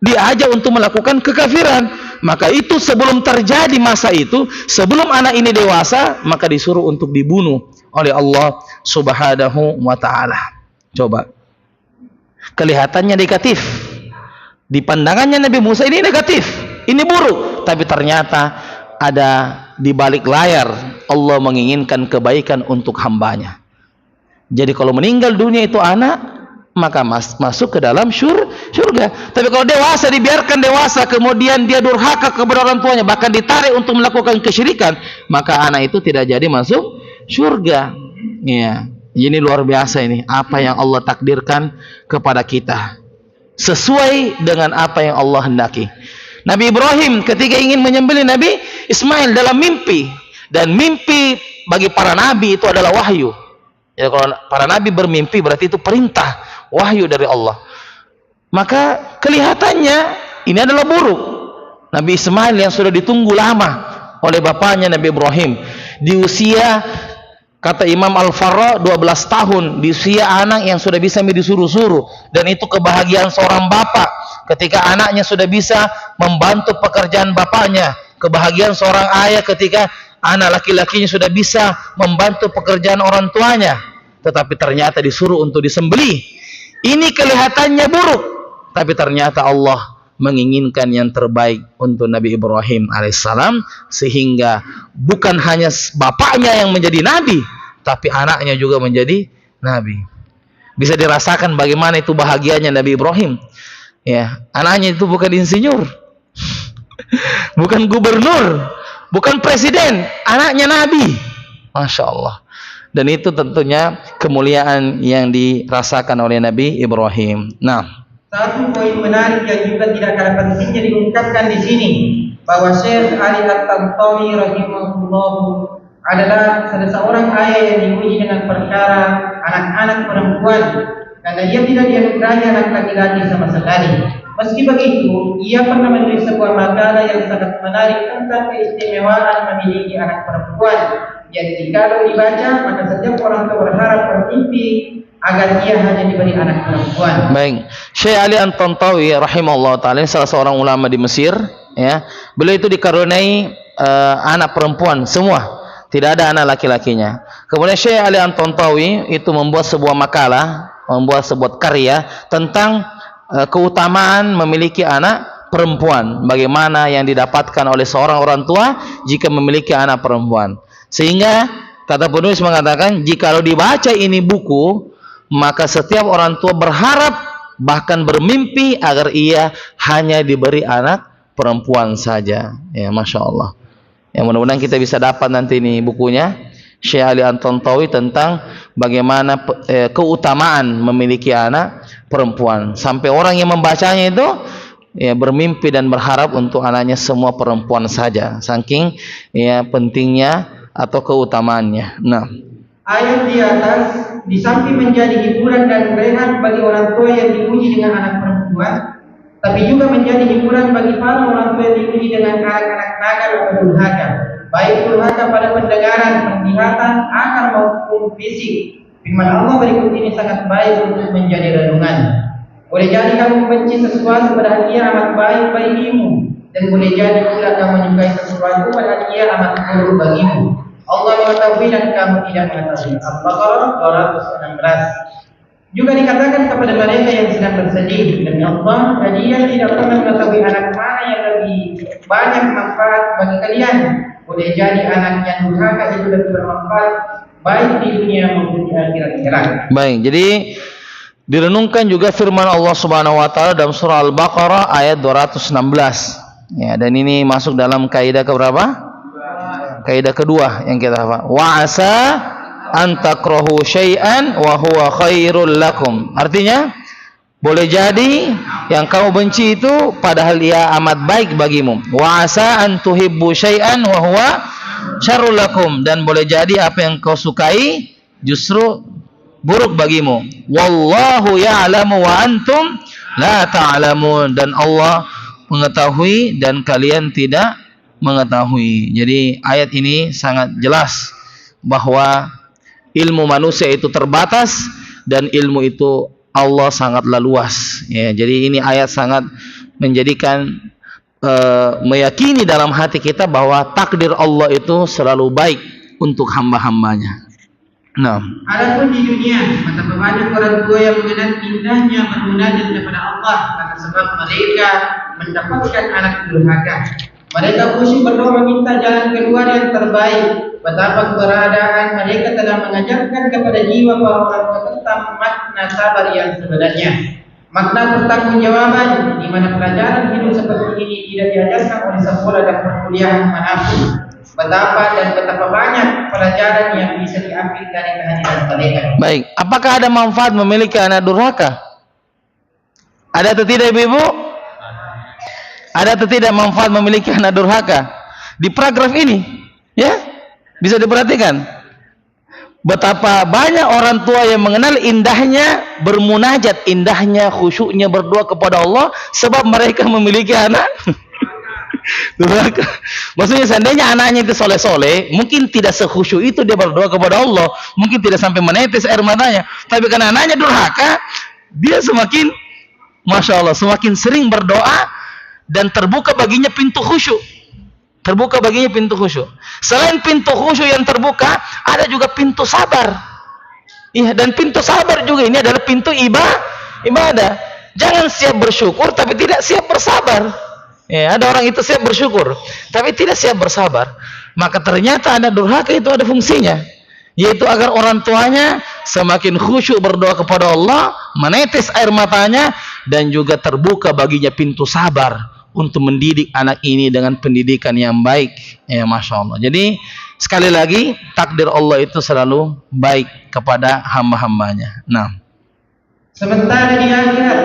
diajak untuk melakukan kekafiran. Maka itu sebelum terjadi masa itu, sebelum anak ini dewasa, maka disuruh untuk dibunuh oleh Allah Subhanahu wa ta'ala. Coba, kelihatannya negatif, di pandangannya Nabi Musa ini negatif, ini buruk, tapi ternyata ada di balik layar Allah menginginkan kebaikan untuk hambanya. Jadi kalau meninggal dunia itu anak, maka masuk ke dalam surga. Tapi kalau dewasa, dibiarkan dewasa, kemudian dia durhaka kepada orang tuanya, bahkan ditarik untuk melakukan kesyirikan, maka anak itu tidak jadi masuk surga. Ya, ini luar biasa ini, apa yang Allah takdirkan kepada kita, sesuai dengan apa yang Allah hendaki. Nabi Ibrahim ketika ingin menyembelih Nabi Ismail dalam mimpi, dan mimpi bagi para nabi itu adalah wahyu. Ya, kalau para nabi bermimpi berarti itu perintah, wahyu dari Allah. Maka kelihatannya ini adalah buruk. Nabi Ismail yang sudah ditunggu lama oleh bapaknya Nabi Ibrahim, di usia, kata Imam Al-Farra, 12 tahun, di usia anak yang sudah bisa disuruh-suruh. Dan itu kebahagiaan seorang bapak ketika anaknya sudah bisa membantu pekerjaan bapaknya, kebahagiaan seorang ayah ketika anak laki-lakinya sudah bisa membantu pekerjaan orang tuanya. Tetapi ternyata disuruh untuk disembelih. Ini kelihatannya buruk, tapi ternyata Allah menginginkan yang terbaik untuk Nabi Ibrahim alaihissalam, sehingga bukan hanya bapaknya yang menjadi nabi, tapi anaknya juga menjadi nabi. Bisa dirasakan bagaimana itu bahagianya Nabi Ibrahim. Ya, anaknya itu bukan insinyur, bukan gubernur, bukan presiden, anaknya nabi. Masya Allah. Dan itu tentunya kemuliaan yang dirasakan oleh Nabi Ibrahim. Nah, satu poin menarik yang juga tidak kalah pentingnya diungkapkan di sini, bahwa Syekh Ali At-Tantawi rahimahullah adalah salah seorang ayah yang diuji dengan perkara anak-anak perempuan, karena ia tidak dianugerahi anak laki-laki sama sekali. Meski begitu, ia pernah menulis sebuah makalah yang sangat menarik tentang keistimewaan memiliki anak perempuan, yang jika dibaca maka setiap orang tua berharap bermimpi agar ia hanya diberi anak perempuan. Baik, Syekh Ali At-Tantawi rahimahullah ta'ala, salah seorang ulama di Mesir, ya. Beliau itu dikaruniai anak perempuan semua, tidak ada anak laki-lakinya. Kemudian Syekh Ali At-Tantawi itu membuat sebuah makalah, membuat sebuah karya tentang keutamaan memiliki anak perempuan, bagaimana yang didapatkan oleh seorang orang tua jika memiliki anak perempuan. Sehingga kata penulis mengatakan, jikalau dibaca ini buku, maka setiap orang tua berharap, bahkan bermimpi agar ia hanya diberi anak perempuan saja. Ya, Masya Allah. Ya, mudah-mudahan kita bisa dapat nanti ini bukunya Syekh Ali At-Tantawi tentang bagaimana keutamaan memiliki anak perempuan, sampai orang yang membacanya itu ya bermimpi dan berharap untuk anaknya semua perempuan saja, saking ya pentingnya atau keutamaannya. Nah, ayat di atas di samping menjadi hiburan dan rehat bagi orang tua yang diuji dengan anak perempuan, tapi juga menjadi hiburan bagi para orang tua yang diuji dengan anak-anak nakal atau durhaka, baik durhaka pada pendengaran, penglihatan, akal maupun fisik. Firman Allah berikut ini sangat baik untuk menjadi renungan. Boleh jadi kamu membenci sesuatu padahal ia amat baik bagimu, dan boleh jadi pula kamu menyukai sesuatu padahal ia amat buruk bagimu. Allah mengetahui dan kamu tidak mengetahui. Al-Baqarah 216. Juga dikatakan kepada mereka yang sedang bersedih, demi Allah, Dia tidak pernah mengetahui anak mana yang lebih banyak manfaat bagi kalian. Boleh jadi anak yang durhaka itu lebih bermanfaat baik di dunia maupun di akhirat kelak. Baik, jadi direnungkan juga firman Allah Subhanahu wa taala dalam surah Al-Baqarah ayat 216. Ya, dan ini masuk dalam kaidah keberapa? Kaidah kedua yang kita hafal. Wa asa an takrahu syai'an wa huwa khairul lakum. Artinya, boleh jadi yang kamu benci itu padahal ia amat baik bagimu. Wa asa an tuhibbu syai'an wa huwa syarrul lakum, dan boleh jadi apa yang kau sukai justru buruk bagimu. Wallahu ya'lamu wa antum la ta'lamun, dan Allah mengetahui dan kalian tidak mengetahui. Jadi ayat ini sangat jelas bahwa ilmu manusia itu terbatas dan ilmu itu Allah sangatlah luas. Ya, jadi ini ayat sangat menjadikan meyakini dalam hati kita bahwa takdir Allah itu selalu baik untuk hamba-hambanya. Nah, adapun di dunia, betapa banyak orang tua yang mengenal indahnya bermunajat kepada Allah karena sebab mereka mendapatkan anak durhaka. Mereka khusyuk berdoa meminta jalan keluar yang terbaik. Betapa keberadaan mereka telah mengajarkan kepada jiwa para orang tua tentang makna sabar yang sebenarnya, makna pertanggungjawaban, di mana pelajaran hidup seperti ini tidak diajarkan oleh sekolah dan perkuliahan manapun. Betapa banyak pelajaran yang bisa diambil dari kehadiran mereka. Baik, apakah ada manfaat memiliki anak durhaka? Ada atau tidak, Ibu? Ada atau tidak manfaat memiliki anak durhaka? Di paragraf ini, ya, bisa diperhatikan betapa banyak orang tua yang mengenal indahnya bermunajat, indahnya khusyuknya berdoa kepada Allah sebab mereka memiliki anak durhaka. Maksudnya seandainya anaknya itu soleh-soleh, mungkin tidak sekhusyuk itu dia berdoa kepada Allah, mungkin tidak sampai menetes air matanya. Tapi karena anaknya durhaka, dia semakin, masya Allah, semakin sering berdoa dan terbuka baginya pintu khusyuk. Terbuka baginya pintu khusyuk. Selain pintu khusyuk yang terbuka, ada juga pintu sabar. Iya, dan pintu sabar juga ini adalah pintu ibadah. Jangan siap bersyukur tapi tidak siap bersabar. Ya, ada orang itu siap bersyukur tapi tidak siap bersabar. Maka ternyata anak durhaka itu ada fungsinya, yaitu agar orang tuanya semakin khusyuk berdoa kepada Allah, menetes air matanya, dan juga terbuka baginya pintu sabar untuk mendidik anak ini dengan pendidikan yang baik. Ya, masya Allah. Jadi sekali lagi takdir Allah itu selalu baik kepada hamba-hambanya. Nah, sementara di akhirat,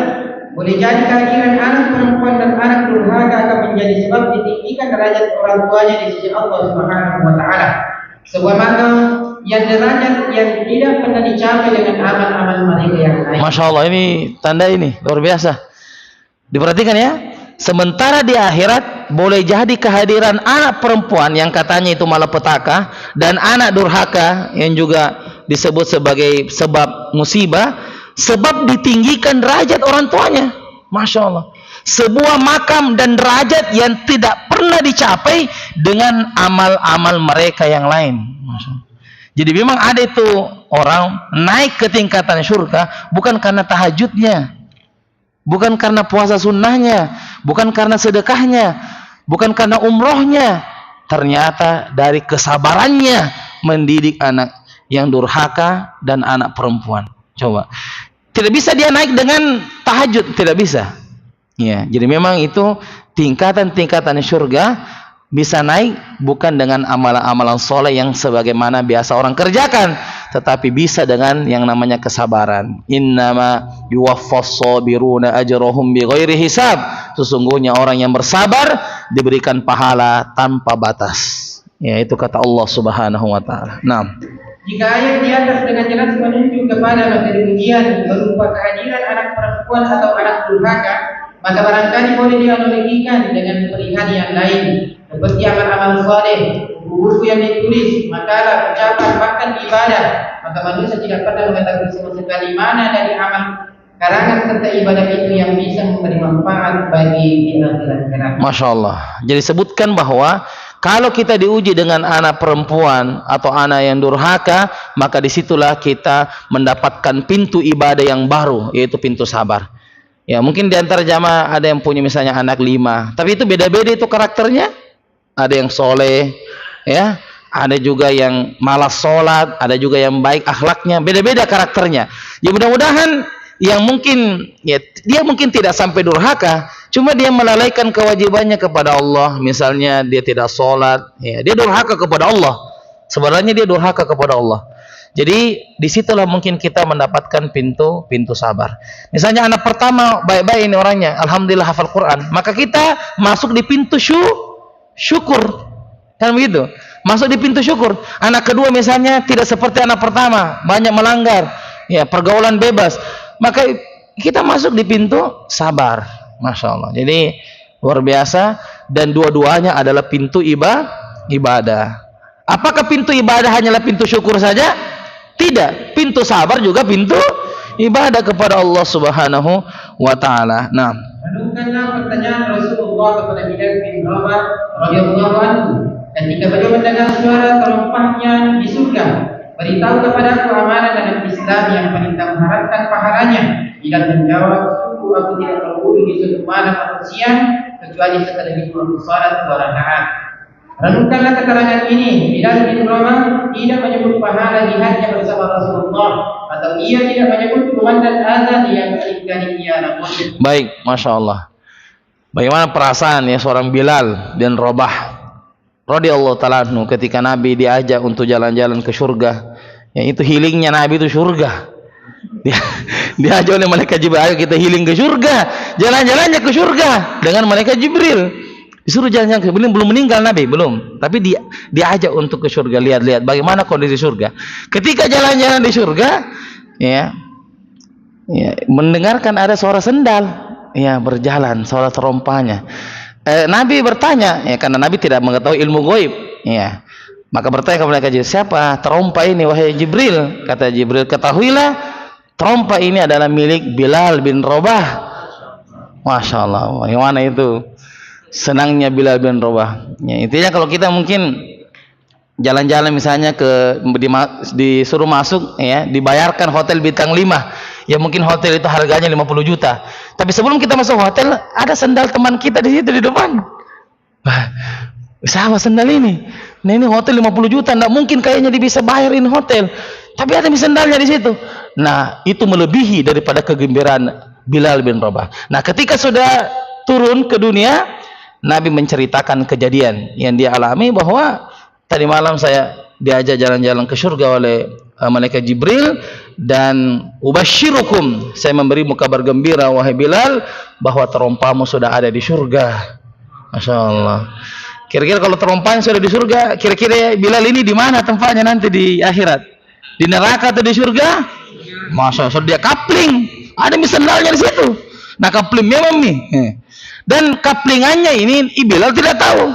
boleh jadi kehadiran anak perempuan dan anak durhaka akan menjadi sebab ditinggikan derajat orang tuanya di sisi Allah Subhanahu wa taala. Sebuah makna yang derajat yang tidak pernah dicapai dengan amal-amal mereka yang lain. Masya Allah, ini tanda ini luar biasa. Diperhatikan ya. Sementara di akhirat boleh jadi kehadiran anak perempuan yang katanya itu malapetaka dan anak durhaka yang juga disebut sebagai sebab musibah, sebab ditinggikan derajat orang tuanya. Masya Allah, sebuah makam dan derajat yang tidak pernah dicapai dengan amal-amal mereka yang lain. Masya Allah. Jadi memang ada itu orang naik ke tingkatan surga bukan karena tahajudnya, bukan karena puasa sunnahnya, bukan karena sedekahnya, bukan karena umrohnya. Ternyata dari kesabarannya mendidik anak yang durhaka dan anak perempuan. Coba, tidak bisa dia naik dengan tahajud, tidak bisa. Ya, jadi memang itu tingkatan-tingkatan surga bisa naik bukan dengan amalan-amalan soleh yang sebagaimana biasa orang kerjakan, tetapi bisa dengan yang namanya kesabaran. Innama yuwaffas sabiruna ajrahum bighairi hisab. Sesungguhnya orang yang bersabar diberikan pahala tanpa batas. Ya, itu kata Allah Subhanahu wa taala. Nah, jika ayat di atas dengan jelas menunjuk kepada materi ujian berupa kehadiran anak perempuan atau anak durhaka, maka barangkali boleh dianalogikan dengan perihal yang lain, seperti amal-amal saleh, buku yang ditulis, makalah, ucapan, bahkan ibadah. Maka manusia tidak pernah mengetahui sama sekali mana dari amal karangan serta ibadah itu yang bisa memberi manfaat bagi di akhirat kelak. Masya Allah. Jadi sebutkan bahwa Kalau kita diuji dengan anak perempuan atau anak yang durhaka, maka disitulah kita mendapatkan pintu ibadah yang baru, yaitu pintu sabar. Ya, mungkin di antara jamaah ada yang punya misalnya anak 5, tapi itu beda-beda itu karakternya. Ada yang soleh, ya, ada juga yang malas sholat, ada juga yang baik akhlaknya, beda-beda karakternya. Ya mudah-mudahan yang mungkin ya dia mungkin tidak sampai durhaka, cuma dia melalaikan kewajibannya kepada Allah. Misalnya dia tidak sholat, ya, dia durhaka kepada Allah. Sebenarnya dia durhaka kepada Allah. Jadi disitulah mungkin kita mendapatkan pintu sabar. Misalnya anak pertama baik-baik ini orangnya, alhamdulillah hafal Quran, maka kita masuk di pintu syukur, kan begitu? Masuk di pintu syukur. Anak kedua misalnya tidak seperti anak pertama, banyak melanggar, ya, pergaulan bebas, maka kita masuk di pintu sabar. Masya Allah. Jadi luar biasa, dan dua-duanya adalah pintu ibadah. Apakah pintu ibadah hanyalah pintu syukur saja? Tidak. Pintu sabar juga pintu ibadah kepada Allah Subhanahu wa taala. Nah, renungkanlah pertanyaan Rasulullah kepada Bilal bin Rabah radhiyallahu anhu ketika beliau mendengar suara terompahnya di surga. Beritahu kepadaku amalan dalam Islam yang paling tak mengharapkan pahalanya. Bilal menjawab, sungguh aku tidak berwudu di suatu malam atau siang kecuali setelah itu aku salat 2 rakaat. Renungkanlah keterangan ini. Bilal bin Rabah tidak menyebut pahala jihadnya bersama Rasulullah, atau ia tidak menyebut komandan azan yang seringkali ia lakukan. Baik, Masya Allah. Bagaimana perasaan ya seorang Bilal bin Rabah radhiyallahu ta'ala anhu ketika Nabi diajak untuk jalan-jalan ke surga. Ya, itu healingnya Nabi itu surga. Diajak oleh malaikat Jibril, ayo kita healing ke surga, jalan-jalannya ke surga dengan malaikat Jibril. Disuruh jalan-jalan ke, belum meninggal Nabi, belum, tapi diajak untuk ke surga. Lihat-lihat bagaimana kondisi surga. Ketika jalan-jalan di surga, ya, mendengarkan ada suara sendal, ya, berjalan, suara terompahnya. Nabi bertanya, ya, karena Nabi tidak mengetahui ilmu gaib, ya, maka bertanya kepada malaikat Jibril, siapa terompah ini wahai Jibril? Kata Jibril, ketahuilah terompah ini adalah milik Bilal bin Rabah. Masya Allah, bagaimana itu senangnya Bilal bin Rabah. Ya, intinya kalau kita mungkin jalan-jalan misalnya disuruh masuk, ya, dibayarkan hotel bintang 5, ya mungkin hotel itu harganya 50 juta. Tapi sebelum kita masuk hotel, ada sendal teman kita di situ di depan. Wah, siapa sendal ini? Nah, ini hotel 50 juta, enggak mungkin kayaknya dia bisa bayarin hotel. Tapi ada sendalnya di situ. Nah, itu melebihi daripada kegembiraan Bilal bin Rabah. Nah, ketika sudah turun ke dunia, Nabi menceritakan kejadian yang dia alami, bahwa tadi malam saya diajak jalan-jalan ke surga oleh malaikat Jibril, dan ubasyirukum, saya memberimu kabar gembira wahai Bilal, bahwa terompahmu sudah ada di surga. Masya Allah. Kira-kira kalau terompahnya sudah di surga, kira-kira Bilal ini di mana tempatnya nanti di akhirat? Di neraka atau di surga? Masya Allah, dia kapling, ada sendalnya di situ. Nah, kapling memang nih. Dan kaplingannya ini Bilal tidak tahu.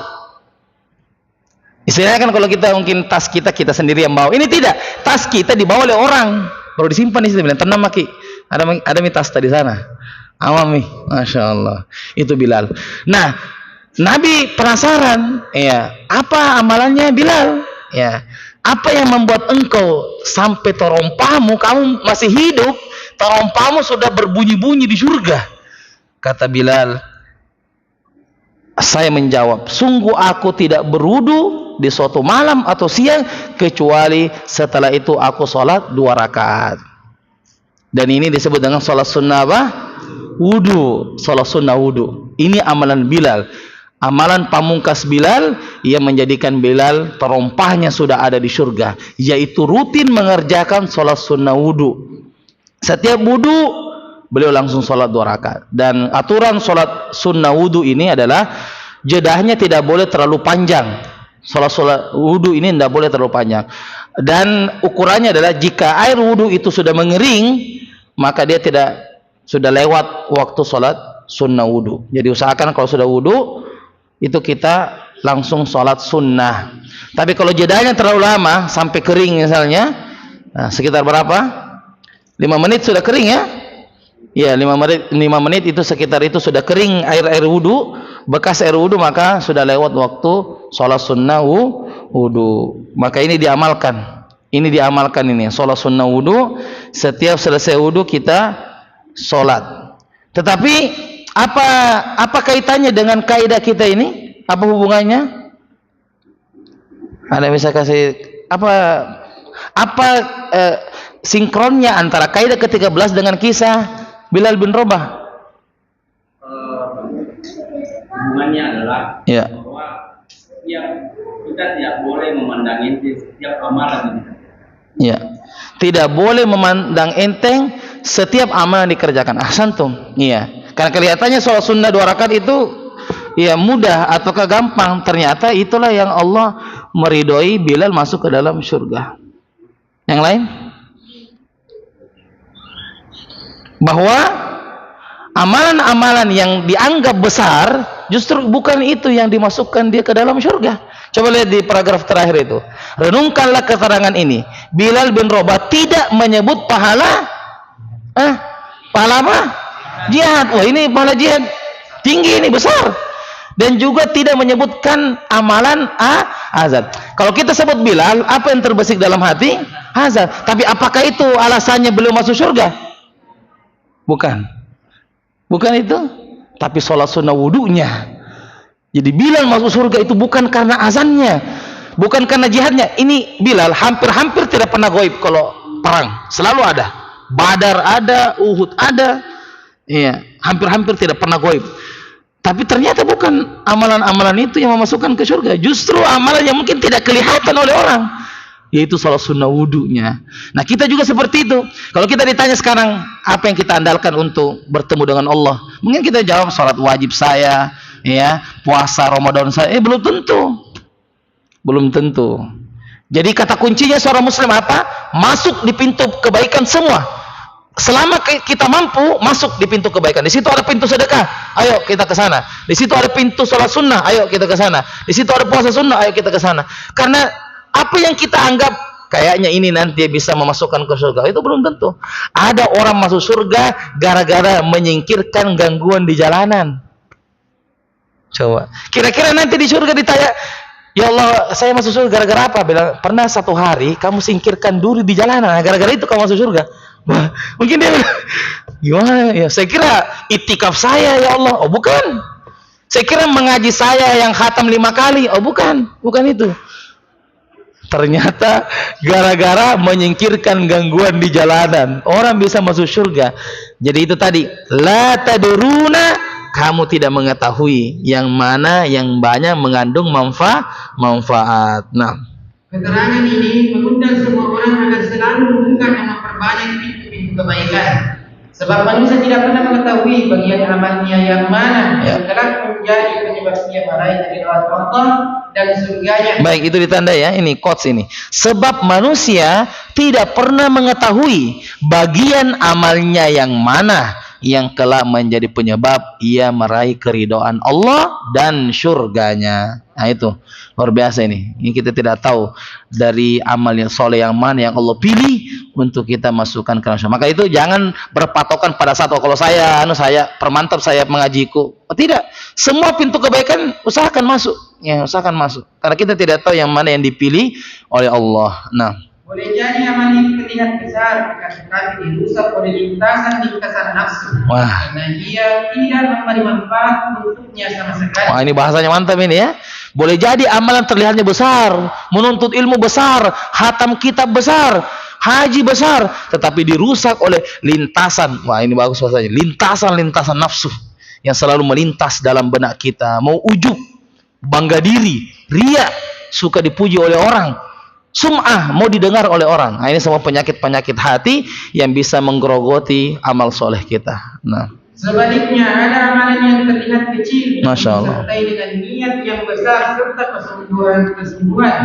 Istilahnya kan kalau kita mungkin tas kita sendiri yang bawa. Ini tidak, tas kita dibawa oleh orang, baru disimpan di situ. Bilang, tenang maki, ada tas tadi sana. Amami, Masya Allah. Itu Bilal. Nah, Nabi penasaran, ya, apa amalannya Bilal? Ya, apa yang membuat engkau sampai terompahmu, kamu masih hidup, terompahmu sudah berbunyi-bunyi di surga? Kata Bilal, saya menjawab, sungguh aku tidak berwudu di suatu malam atau siang kecuali setelah itu aku sholat 2 rakaat. Dan ini disebut dengan sholat sunnah apa? Wudu. Sholat sunnah wudu. Ini amalan Bilal, amalan pamungkas Bilal yang menjadikan Bilal terompahnya sudah ada di surga, yaitu rutin mengerjakan sholat sunnah wudu. Setiap wudu beliau langsung sholat 2 rakaat. Dan aturan sholat sunnah wudu ini adalah jedahnya tidak boleh terlalu panjang. Sholat wudu ini tidak boleh terlalu panjang. Dan ukurannya adalah jika air wudu itu sudah mengering, maka dia sudah lewat waktu sholat sunnah wudu. Jadi usahakan kalau sudah wudu itu kita langsung sholat sunnah. Tapi kalau jedahnya terlalu lama sampai kering misalnya, nah, sekitar berapa? 5 menit sudah kering, ya? Ya, 5 menit itu sekitar itu sudah kering air wudu, bekas air wudu, maka sudah lewat waktu sholat sunnah wudu. Maka ini diamalkan. Ini diamalkan ini, sholat sunnah wudu. Setiap selesai wudu kita sholat. Tetapi apa kaitannya dengan kaidah kita ini? Apa hubungannya? Ada bisa kasih apa sinkronnya antara kaidah ke-13 dengan kisah Bilal bin Rabah? Hubungannya adalah ya, bahwa kita tidak boleh memandang enteng setiap amalan. Ya, tidak boleh memandang enteng setiap amalan dikerjakan. Ahsantum. Iya. Karena kelihatannya sholat sunnah 2 rakaat itu ya mudah ataukah gampang, ternyata itulah yang Allah meridhoi Bilal masuk ke dalam surga. Yang lain? Bahwa amalan-amalan yang dianggap besar justru bukan itu yang dimasukkan dia ke dalam surga. Coba lihat di paragraf terakhir itu. Renungkanlah keterangan ini. Bilal bin Rabah tidak menyebut pahala apa? Jihad. Wah, ini pahala jihad tinggi, ini besar. Dan juga tidak menyebutkan amalan azab. Kalau kita sebut Bilal, apa yang terbesit dalam hati? Azab. Tapi apakah itu alasannya beliau masuk surga? Bukan. Bukan itu. Tapi sholat sunnah wudunya. Jadi Bilal masuk surga itu bukan karena azannya, bukan karena jihadnya. Ini Bilal hampir-hampir tidak pernah goib kalau perang. Selalu ada. Badar ada, Uhud ada. Iya, hampir-hampir tidak pernah goib. Tapi ternyata bukan amalan-amalan itu yang memasukkan ke surga. Justru amalan yang mungkin tidak kelihatan oleh orang, yaitu sholat sunnah wudunya. Nah, kita juga seperti itu. Kalau kita ditanya sekarang, apa yang kita andalkan untuk bertemu dengan Allah? Mungkin kita jawab sholat wajib saya, ya, puasa Ramadan saya. Belum tentu. Belum tentu. Jadi kata kuncinya seorang muslim apa? Masuk di pintu kebaikan semua. Selama kita mampu masuk di pintu kebaikan. Di situ ada pintu sedekah, ayo kita ke sana. Di situ ada pintu sholat sunnah, ayo kita ke sana. Di situ ada puasa sunnah, ayo kita ke sana. Karena apa yang kita anggap kayaknya ini nanti bisa memasukkan ke surga, itu belum tentu. Ada orang masuk surga gara-gara menyingkirkan gangguan di jalanan. Coba, kira-kira nanti di surga ditanya, ya Allah, saya masuk surga gara-gara apa? Bilang, pernah satu hari kamu singkirkan duri di jalanan, gara-gara itu kamu masuk surga. Wah, mungkin dia bilang, gimana ya? Saya kira itikaf saya, ya Allah. Oh, bukan. Saya kira mengaji saya yang khatam 5 kali. Oh, bukan. Bukan itu. Ternyata gara-gara menyingkirkan gangguan di jalanan, orang bisa masuk surga. Jadi itu tadi, la taduruna, kamu tidak mengetahui yang mana yang banyak mengandung manfaat. Nah, keterangan ini mengundang semua orang agar selalu membuka dan memperbanyak pintu-pintu kebaikan. Sebab manusia tidak pernah mengetahui bagian amalnya yang mana yang telah menjadi penyebab dia meraih keridhaan Allah dan surganya. Baik, itu ditandai ya, ini quotes ini. Sebab manusia tidak pernah mengetahui bagian amalnya yang mana yang kelak menjadi penyebab ia meraih keridhaan Allah dan surganya. Nah, itu luar biasa ini. Ini kita tidak tahu dari amal yang soleh yang mana yang Allah pilih untuk kita masukkan ke surga. Maka itu jangan berpatokan pada satu. Kalau saya permantap saya mengajiku. Tidak. Semua pintu kebaikan usahakan masuk. Ya, usahakan masuk. Karena kita tidak tahu yang mana yang dipilih oleh Allah. Nah, boleh jadi amal ini terlihat besar, tetapi dirusak oleh lintasan nafsu. Wah. Karena dia tidak memberi manfaat untuknya sama sekali. Wah, ini bahasanya mantap ini ya. Boleh jadi amalan terlihatnya besar, menuntut ilmu besar, khatam kitab besar, haji besar, tetapi dirusak oleh lintasan. Wah, ini bagus bahasanya. Lintasan-lintasan nafsu yang selalu melintas dalam benak kita. Mau ujub, bangga diri, riya, suka dipuji oleh orang, sum'ah, mau didengar oleh orang. Nah, ini semua penyakit-penyakit hati yang bisa menggerogoti amal soleh kita. Nah, sebaliknya ada amalan yang terlihat kecil, Masya Allah, disertai dengan niat yang besar serta kesungguhan,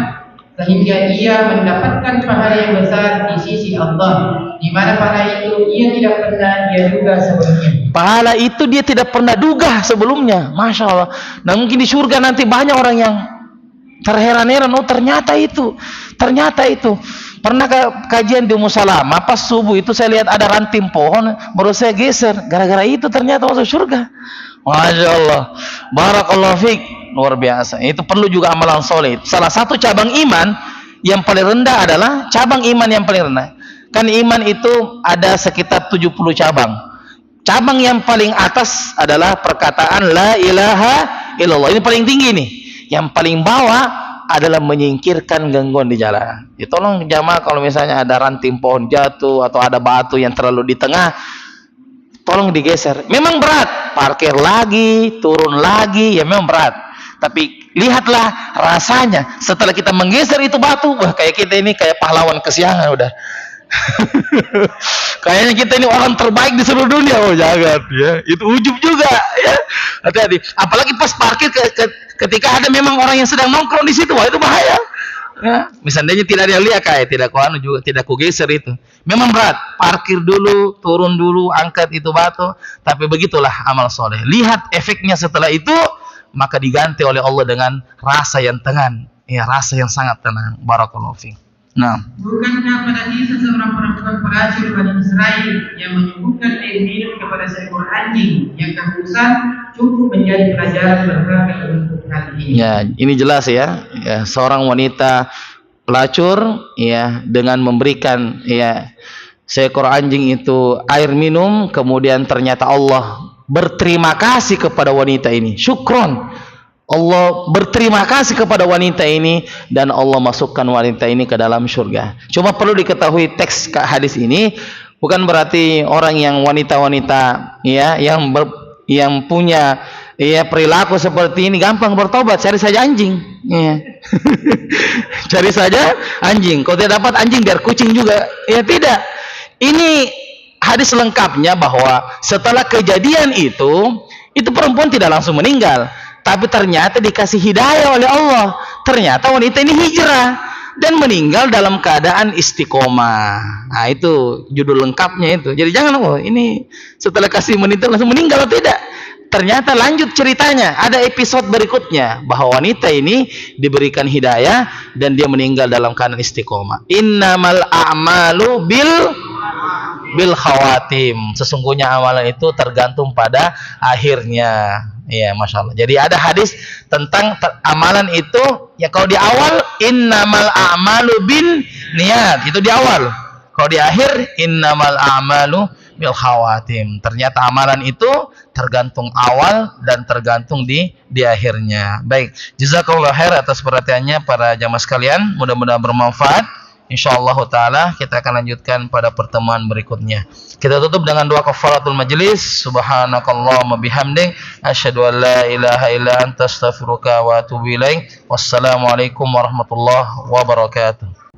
sehingga ia mendapatkan pahala yang besar di sisi Allah, di mana pahala itu ia tidak pernah dia duga sebelumnya. Pahala itu dia tidak pernah duga sebelumnya. Masya Allah. Nah, mungkin di surga nanti banyak orang yang terheran-heran, oh ternyata itu. Pernah kajian di Musalama, pas subuh itu saya lihat ada ranting pohon, baru saya geser. Gara-gara itu ternyata masuk surga. Masya Allah, barakallahu fiik, luar biasa. Itu perlu juga amalan soleh. Salah satu cabang iman yang paling rendah adalah cabang iman yang paling rendah. Kan iman itu ada sekitar 70 cabang. Cabang yang paling atas adalah perkataan la ilaha illallah. Ini paling tinggi nih. Yang paling bawah adalah menyingkirkan gangguan di jalan. Ya, tolong jamaah kalau misalnya ada ranting pohon jatuh atau ada batu yang terlalu di tengah, tolong digeser. Memang berat, parkir lagi, turun lagi, ya memang berat. Tapi lihatlah rasanya setelah kita menggeser itu batu, wah kayak kita ini kayak pahlawan kesiangan udah. Kayaknya kita ini orang terbaik di seluruh dunia. Oh jangan ya, itu ujub juga ya. Hati-hati. Apalagi pas parkir ketika ada memang orang yang sedang nongkrong di situ, wah itu bahaya. Ya, misalnya tidak ada yang lihat kayak tidak kuanu juga tidak kugeser itu. Memang berat, parkir dulu, turun dulu, angkat itu batu. Tapi begitulah amal soleh. Lihat efeknya setelah itu, maka diganti oleh Allah dengan rasa yang tenang, ya rasa yang sangat tenang. Barakallahu fiik. Nah, bukankah pada kisah seorang perempuan pelacur Bani Israel yang menyuguhkan air minum kepada seekor anjing yang kehausan cukup menjadi pelajaran berharga untuk hal ini? Ya, ini jelas ya. Ya, seorang wanita pelacur ya dengan memberikan ya seekor anjing itu air minum, kemudian ternyata Allah berterima kasih kepada wanita ini. Syukron. Allah berterima kasih kepada wanita ini dan Allah masukkan wanita ini ke dalam surga. Cuma perlu diketahui teks hadis ini bukan berarti orang yang wanita-wanita ya yang punya ya perilaku seperti ini gampang bertobat, cari saja anjing. Ya. Cari saja anjing. Kalau tidak dapat anjing biar kucing juga. Ya tidak. Ini hadis lengkapnya bahwa setelah kejadian itu perempuan tidak langsung meninggal. Tapi ternyata dikasih hidayah oleh Allah. Ternyata wanita ini hijrah dan meninggal dalam keadaan istiqomah. Nah itu judul lengkapnya itu. Jadi jangan ini setelah kasih wanita langsung meninggal atau tidak. Ternyata lanjut ceritanya. Ada episode berikutnya bahwa wanita ini diberikan hidayah dan dia meninggal dalam keadaan istiqomah. Innamal a'malu bil khawatim. Sesungguhnya amalan itu tergantung pada akhirnya. Ya, Masya Allah. Jadi ada hadis tentang amalan itu ya kalau di awal innamal a'malu bin niat, itu di awal. Kalau di akhir innamal a'malu bil khawatim. Ternyata amalan itu tergantung awal dan tergantung di akhirnya. Baik, jazakallahu khair atas perhatiannya para jamaah sekalian. Mudah-mudahan bermanfaat. InsyaAllah ta'ala kita akan lanjutkan pada pertemuan berikutnya. Kita tutup dengan doa kafaratul majlis. Subhanakallahumma bihamdik asyhadu an la ilaha illa anta astaghfiruka wa atubu ilaik. Wassalamualaikum warahmatullahi wabarakatuh.